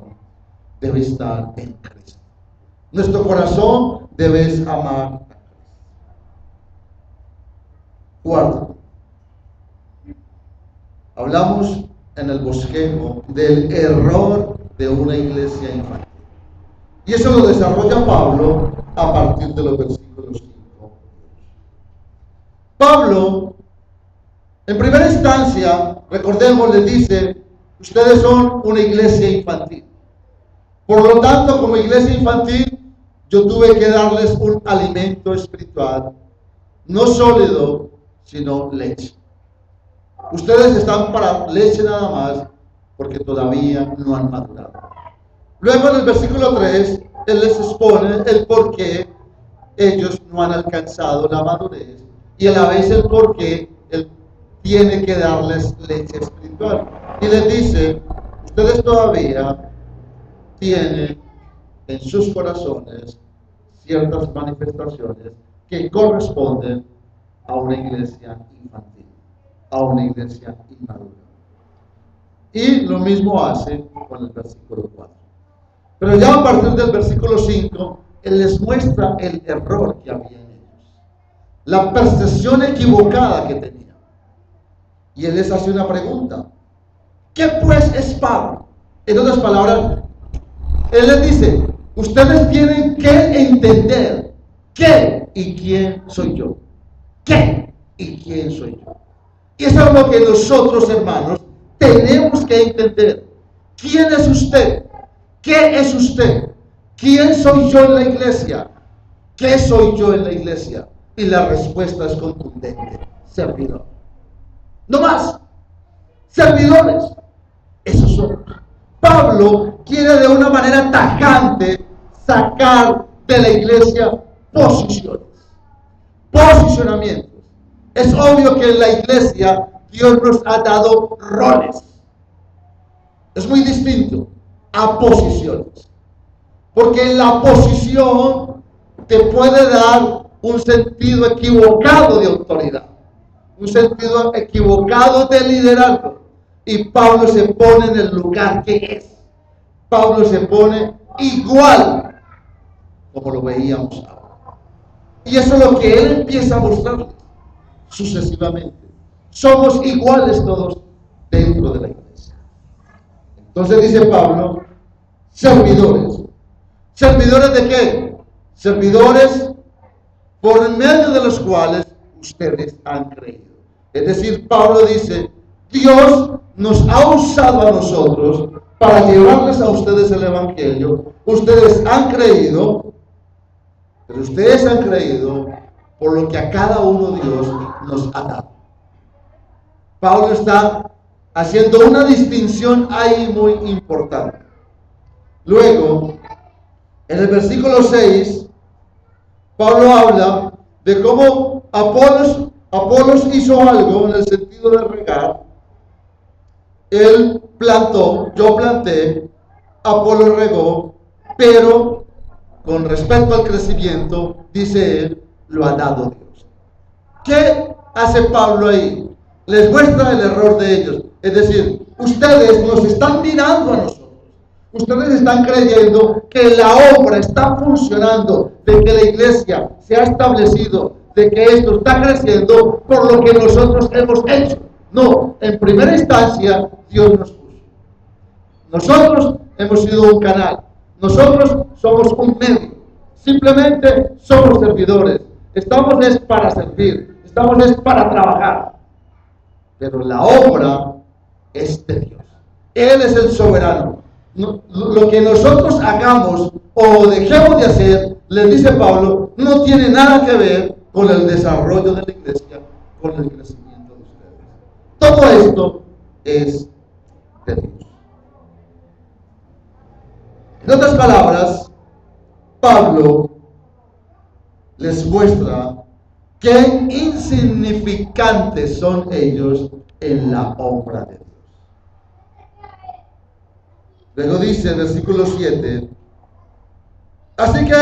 debe estar en Cristo. Nuestro corazón debe amar a Cristo. Cuarto, hablamos en el bosquejo del error de una iglesia infantil. Y eso lo desarrolla Pablo a partir de los versículos 5. Pablo, en primera instancia, recordemos, le dice: ustedes son una iglesia infantil. Por lo tanto, como iglesia infantil, yo tuve que darles un alimento espiritual, no sólido, sino leche. Ustedes están para leche nada más, porque todavía no han madurado. Luego en el versículo 3, él les expone el por qué ellos no han alcanzado la madurez, y a la vez el por qué él tiene que darles leche espiritual. Y les dice: ustedes todavía tienen en sus corazones ciertas manifestaciones que corresponden a una iglesia infantil, a una iglesia inmadura. Y lo mismo hace con el versículo 4. Pero ya a partir del versículo 5, él les muestra el error que había en ellos, la percepción equivocada que tenían. Y él les hace una pregunta: ¿qué pues es Pablo? En otras palabras, él les dice: ustedes tienen que entender qué y quién soy yo. ¿Qué y quién soy yo? Y eso es lo que nosotros, hermanos, tenemos que entender. ¿Quién es usted? ¿Qué es usted? ¿Quién soy yo en la iglesia? ¿Qué soy yo en la iglesia? Y la respuesta es contundente: servidor. No más. Servidores. Esos son. Pablo quiere de una manera tajante sacar de la iglesia posiciones, posicionamientos. Es obvio que en la iglesia Dios nos ha dado roles. Es muy distinto a posiciones, porque en la posición te puede dar un sentido equivocado de autoridad, un sentido equivocado de liderazgo. Y Pablo se pone en el lugar que es. Pablo se pone igual como lo veíamos ahora. Y eso es lo que él empieza a mostrar sucesivamente. Somos iguales todos dentro de la iglesia. Entonces dice Pablo, servidores. ¿Servidores de qué? Servidores por medio de los cuales ustedes han creído. Es decir, Pablo dice, Dios nos ha usado a nosotros para llevarles a ustedes el evangelio. Ustedes han creído, pero ustedes han creído por lo que a cada uno Dios nos ha dado. Pablo está haciendo una distinción ahí muy importante. Luego, en el versículo 6, Pablo habla de cómo Apolos hizo algo en el sentido de regar. Él plantó, yo planté, Apolos regó, pero con respecto al crecimiento, dice él, lo ha dado Dios. ¿Qué hace Pablo ahí? Les muestra el error de ellos. Es decir, ustedes nos están mirando a nosotros. Ustedes están creyendo que la obra está funcionando, de que la iglesia se ha establecido, de que esto está creciendo por lo que nosotros hemos hecho. No, en primera instancia Dios nos puso. Nosotros hemos sido un canal. Nosotros somos un medio. Simplemente somos servidores. Estamos es para servir. Estamos es para trabajar. Pero la obra es de Dios. Él es el soberano. No, lo que nosotros hagamos o dejemos de hacer, les dice Pablo, no tiene nada que ver con el desarrollo de la iglesia, con el crecimiento de ustedes. Todo esto es de Dios. En otras palabras, Pablo les muestra qué insignificantes son ellos en la obra de Dios. Luego dice en el versículo 7, así que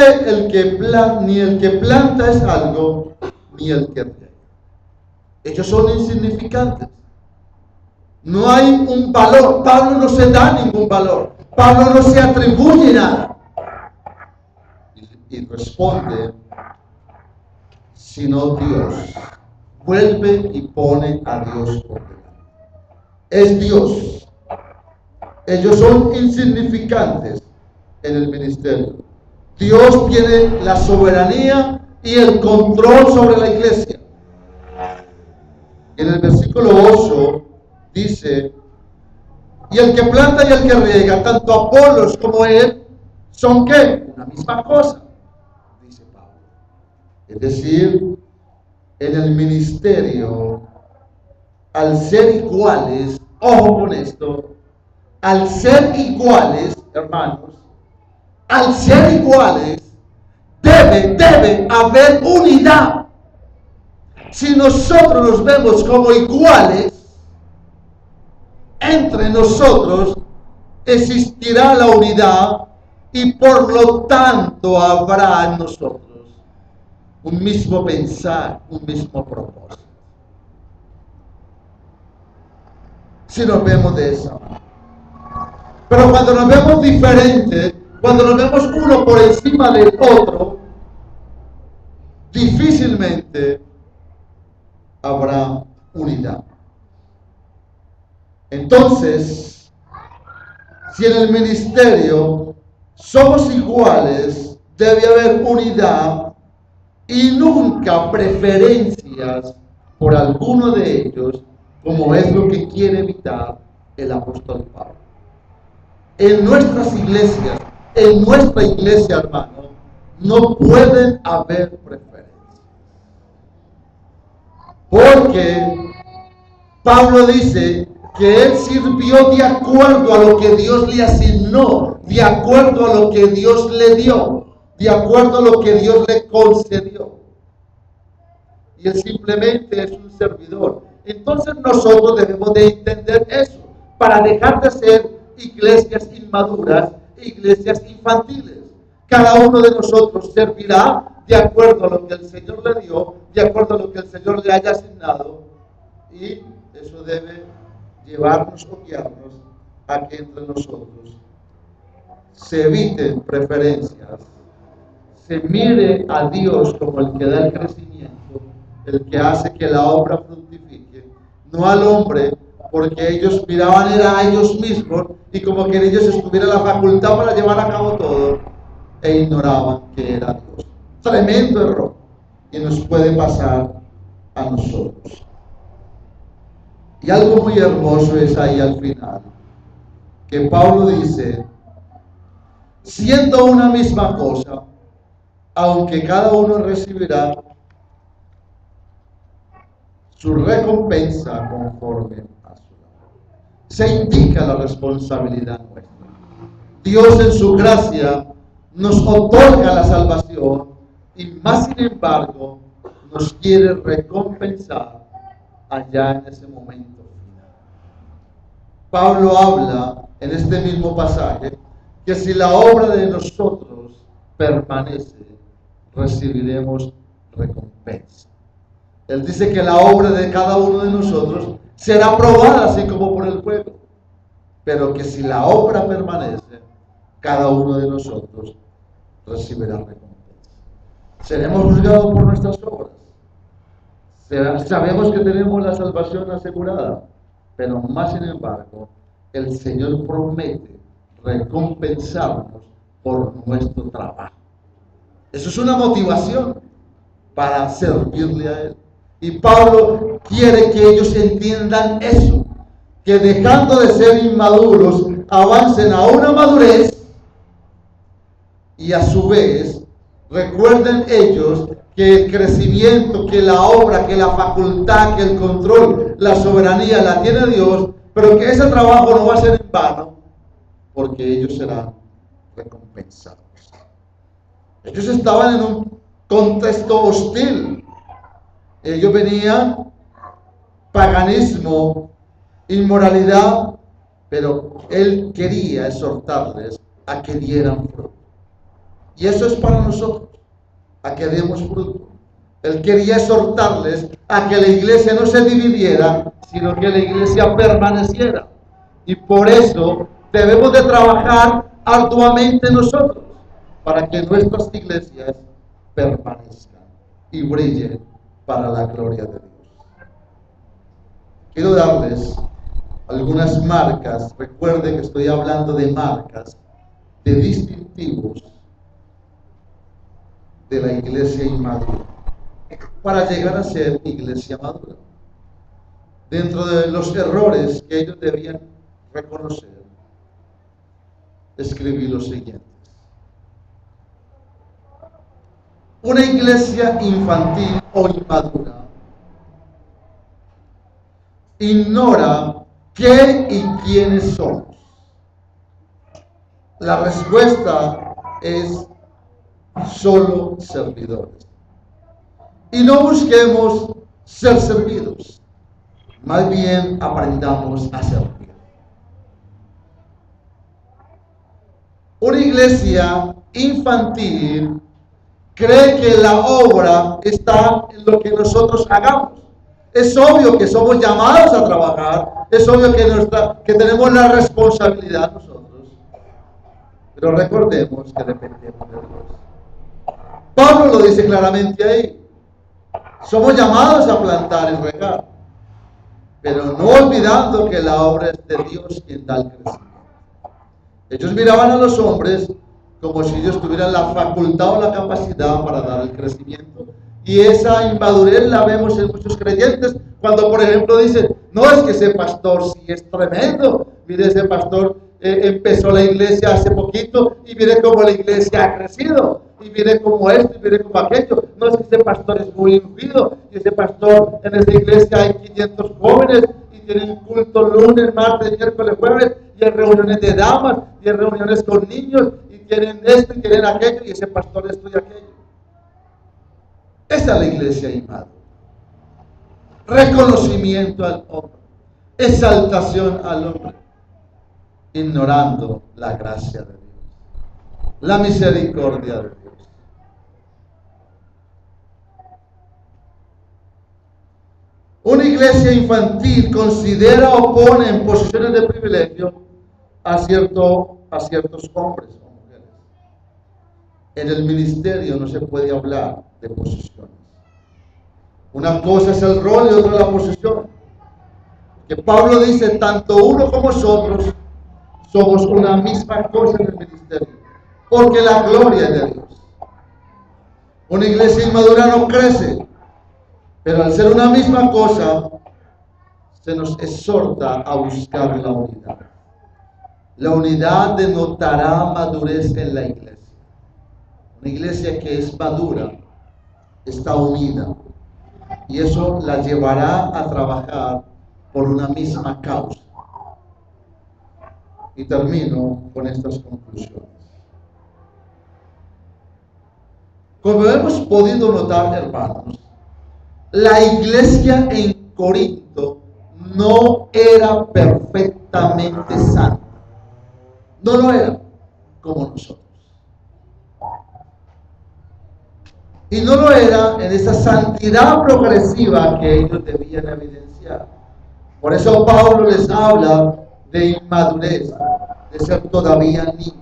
ni el que planta es algo, ni el que riega. Ellos son insignificantes. No hay un valor. Pablo no se da ningún valor. Pablo no se atribuye nada. Y responde, sino Dios. Vuelve y pone a Dios por delante. Es Dios. Ellos son insignificantes en el ministerio. Dios tiene la soberanía y el control sobre la iglesia. En el versículo 8 dice, y el que planta y el que riega, tanto Apolos como él, ¿son qué? Una misma cosa, dice Pablo. Es decir, en el ministerio, al ser iguales, ojo con esto, al ser iguales, hermanos, al ser iguales, debe haber unidad. Si nosotros nos vemos como iguales, entre nosotros existirá la unidad y por lo tanto habrá en nosotros un mismo pensar, un mismo propósito. Si nos vemos de esa manera. Pero cuando nos vemos diferentes, cuando nos vemos uno por encima del otro, difícilmente habrá unidad. Entonces, si en el ministerio somos iguales, debe haber unidad y nunca preferencias por alguno de ellos, como es lo que quiere evitar el apóstol Pablo. En nuestras iglesias, en nuestra iglesia, hermano, no pueden haber preferencias. Porque Pablo dice que él sirvió de acuerdo a lo que Dios le asignó, de acuerdo a lo que Dios le dio, de acuerdo a lo que Dios le concedió. Y él simplemente es un servidor. Entonces nosotros debemos de entender eso, para dejar de ser iglesias inmaduras, iglesias infantiles. Cada uno de nosotros servirá de acuerdo a lo que el Señor le dio, de acuerdo a lo que el Señor le haya asignado, y eso debe llevarnos o guiarnos a que entre nosotros se eviten preferencias, se mire a Dios como el que da el crecimiento, el que hace que la obra fructifique, no al hombre, porque ellos miraban era a ellos mismos y como que en ellos estuviera la facultad para llevar a cabo todo, e ignoraban que era Dios. Tremendo error, y nos puede pasar a nosotros. Y algo muy hermoso es ahí al final, que Pablo dice, siendo una misma cosa, aunque cada uno recibirá su recompensa conforme a su labor. Se indica la responsabilidad nuestra. Dios en su gracia nos otorga la salvación y más sin embargo nos quiere recompensar allá en ese momento final. Pablo habla en este mismo pasaje que si la obra de nosotros permanece, recibiremos recompensa. Él dice que la obra de cada uno de nosotros será probada así como por el fuego, pero que si la obra permanece, cada uno de nosotros recibirá recompensa. Seremos juzgados por nuestras obras. Sabemos que tenemos la salvación asegurada, pero más sin embargo, el Señor promete recompensarnos por nuestro trabajo. Eso es una motivación para servirle a Él. Y Pablo quiere que ellos entiendan eso, que dejando de ser inmaduros, avancen a una madurez y a su vez recuerden ellos que el crecimiento, que la obra, que la facultad, que el control, la soberanía la tiene Dios, pero que ese trabajo no va a ser en vano, porque ellos serán recompensados. Ellos estaban en un contexto hostil. Ellos venían paganismo, inmoralidad, pero él quería exhortarles a que dieran fruto. Y eso es para nosotros, a que demos fruto. Él quería exhortarles a que la iglesia no se dividiera, sino que la iglesia permaneciera. Y por eso debemos de trabajar arduamente nosotros, para que nuestras iglesias permanezcan y brillen para la gloria de Dios. Quiero darles algunas marcas. Recuerden que estoy hablando de marcas, de distintivos de la iglesia inmadura, para llegar a ser iglesia madura. Dentro de los errores que ellos debían reconocer, escribí lo siguiente. Una iglesia infantil o inmadura ignora qué y quiénes somos. La respuesta es solo servidores. Y no busquemos ser servidos, más bien aprendamos a servir. Una iglesia infantil cree que la obra está en lo que nosotros hagamos. Es obvio que somos llamados a trabajar, es obvio que tenemos la responsabilidad nosotros, pero recordemos que dependemos de Dios. Pablo lo dice claramente ahí. Somos llamados a plantar y regar, pero no olvidando que la obra es de Dios quien da el crecimiento. Ellos miraban a los hombres como si ellos tuvieran la facultad o la capacidad para dar el crecimiento. Y esa inmadurez la vemos en muchos creyentes cuando, por ejemplo, dicen, no, es que ese pastor sí es tremendo. Mire, ese pastor empezó la iglesia hace poquito y mire cómo la iglesia ha crecido. Y mire cómo esto y mire cómo aquello. No, es que ese pastor es muy ungido. Y ese pastor, en esa iglesia hay 500 jóvenes y tienen culto lunes, martes, miércoles, jueves. Y hay reuniones de damas y hay reuniones con niños. Y tienen esto y tienen aquello. Y ese pastor esto y aquello. Esa es la iglesia inmadura. Reconocimiento al hombre, exaltación al hombre, ignorando la gracia de Dios, la misericordia de Dios. Una iglesia infantil considera o pone en posiciones de privilegio a ciertos hombres o mujeres. En el ministerio no se puede hablar de posiciones. Una cosa es el rol y otra la posición. Que Pablo dice, tanto uno como nosotros somos una misma cosa en el ministerio, porque la gloria es de Dios. Una iglesia inmadura no crece, pero al ser una misma cosa, se nos exhorta a buscar la unidad. La unidad denotará madurez en la iglesia. Una iglesia que es madura está unida, y eso la llevará a trabajar por una misma causa. Y termino con estas conclusiones. Como hemos podido notar, hermanos, la iglesia en Corinto no era perfectamente santa. No lo era como nosotros. Y no lo era en esa santidad progresiva que ellos debían evidenciar. Por eso Pablo les habla de inmadurez, de ser todavía niños.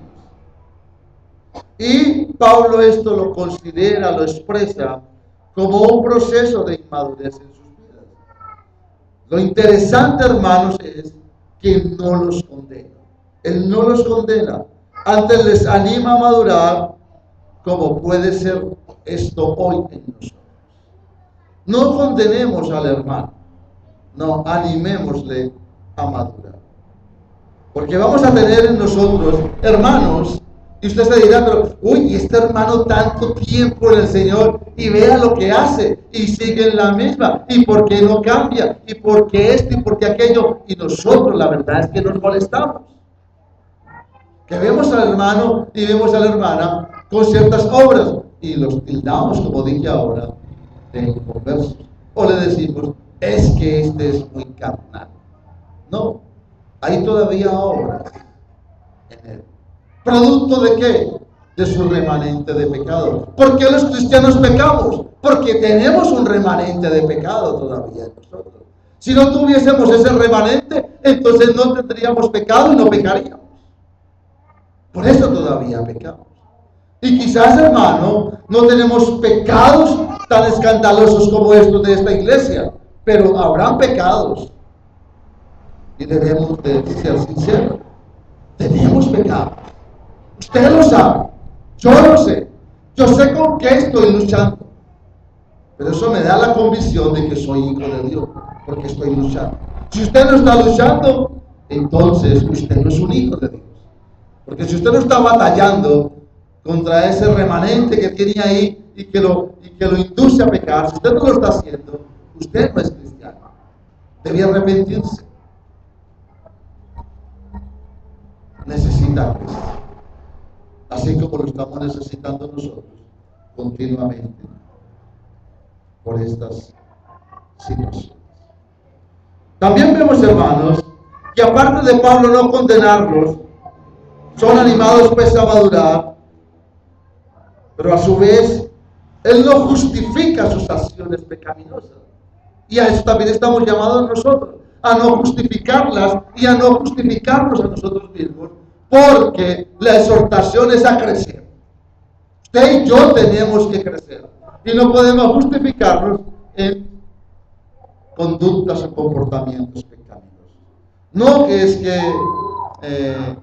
Y Pablo esto lo considera, lo expresa como un proceso de inmadurez en sus vidas. Lo interesante, hermanos, es que no los condena. Él no los condena. Antes les anima a madurar, como puede ser esto hoy en nosotros. No condenemos al hermano, no, animémosle a madurar. Porque vamos a tener en nosotros hermanos, y usted se dirá, pero, uy, este hermano tanto tiempo en el Señor, y vea lo que hace, y sigue en la misma, y por qué no cambia, y por qué esto, y por qué aquello, y nosotros la verdad es que nos molestamos. Que vemos al hermano y vemos a la hermana con ciertas obras, y los tildamos, como dije ahora, de inconversos. O le decimos, es que este es muy carnal. No, hay todavía obras en él. ¿Producto de qué? De su remanente de pecado. ¿Por qué los cristianos pecamos? Porque tenemos un remanente de pecado todavía en nosotros. Si no tuviésemos ese remanente, entonces no tendríamos pecado y no pecaríamos. Por eso todavía pecamos. Y quizás, hermano, no tenemos pecados tan escandalosos como estos de esta iglesia, pero habrán pecados. Y debemos de ser sinceros. Tenemos pecados. Usted lo sabe. Yo lo sé. Yo sé con qué estoy luchando. Pero eso me da la convicción de que soy hijo de Dios, porque estoy luchando. Si usted no está luchando, entonces usted no es un hijo de Dios. Porque si usted no está batallando contra ese remanente que tiene ahí y que lo induce a pecar, si usted no lo está haciendo, usted no es cristiano. Debe arrepentirse. Necesita Cristo. Así como lo estamos necesitando nosotros continuamente por estas situaciones. También vemos, hermanos, que aparte de Pablo no condenarlos, son animados pues a madurar, pero a su vez él no justifica sus acciones pecaminosas, y a eso también estamos llamados nosotros, a no justificarlas y a no justificarnos a nosotros mismos, porque la exhortación es a crecer. Usted y yo tenemos que crecer y no podemos justificarnos en conductas o comportamientos pecaminosos. No que es que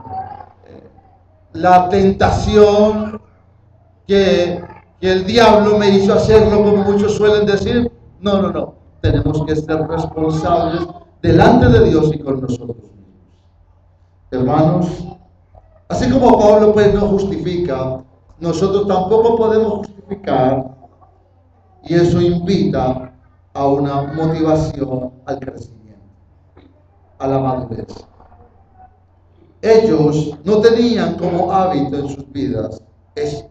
la tentación que el diablo me hizo hacerlo, como muchos suelen decir. No. Tenemos que ser responsables delante de Dios y con nosotros mismos. Hermanos, así como Pablo pues no justifica, nosotros tampoco podemos justificar, y eso invita a una motivación al crecimiento, a la madurez. Ellos no tenían como hábito en sus vidas esto.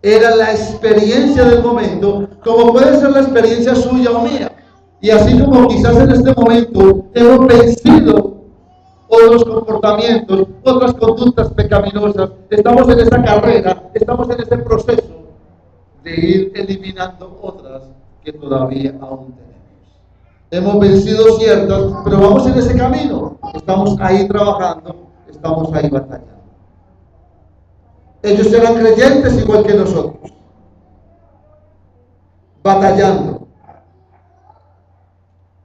Era la experiencia del momento, como puede ser la experiencia suya o mía. Y así como quizás en este momento hemos vencido otros comportamientos, otras conductas pecaminosas, estamos en esa carrera, estamos en ese proceso de ir eliminando otras que todavía aún tenemos. hemos vencido ciertas, pero vamos en ese camino. Estamos ahí trabajando, estamos ahí batallando. Ellos eran creyentes igual que nosotros, batallando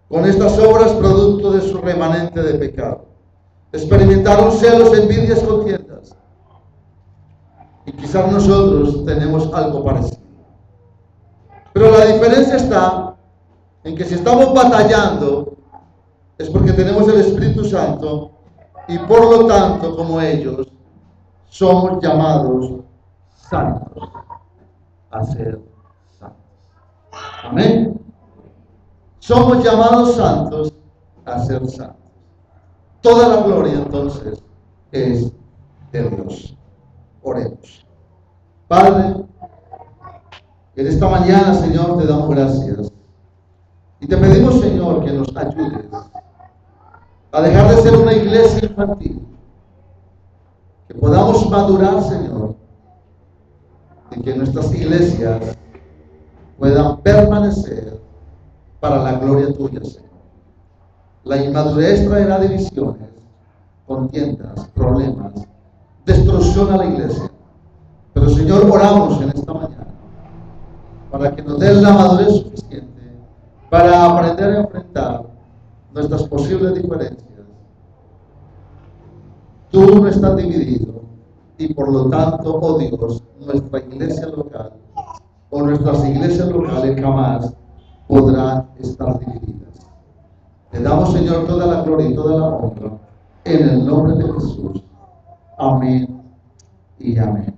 con estas obras producto de su remanente de pecado. Experimentaron celos, envidias, contiendas. Y quizás nosotros tenemos algo parecido. Pero la diferencia está en que si estamos batallando es porque tenemos el Espíritu Santo y por lo tanto, como ellos, somos llamados santos a ser santos. Amén. Somos llamados santos a ser santos. Toda la gloria entonces es de Dios. Oremos. Padre, en esta mañana, Señor, te damos gracias. Y te pedimos, Señor, que nos ayudes a dejar de ser una iglesia infantil. Que podamos madurar, Señor, y que nuestras iglesias puedan permanecer para la gloria tuya, Señor. La inmadurez traerá divisiones, contiendas, problemas, destrucción a la iglesia. Pero, Señor, oramos en esta mañana para que nos des la madurez suficiente para aprender a enfrentar nuestras posibles diferencias. Tú no estás dividido y por lo tanto, oh Dios, nuestra iglesia local o nuestras iglesias locales jamás podrán estar divididas. Te damos, Señor, toda la gloria y toda la honra en el nombre de Jesús. Amén y amén.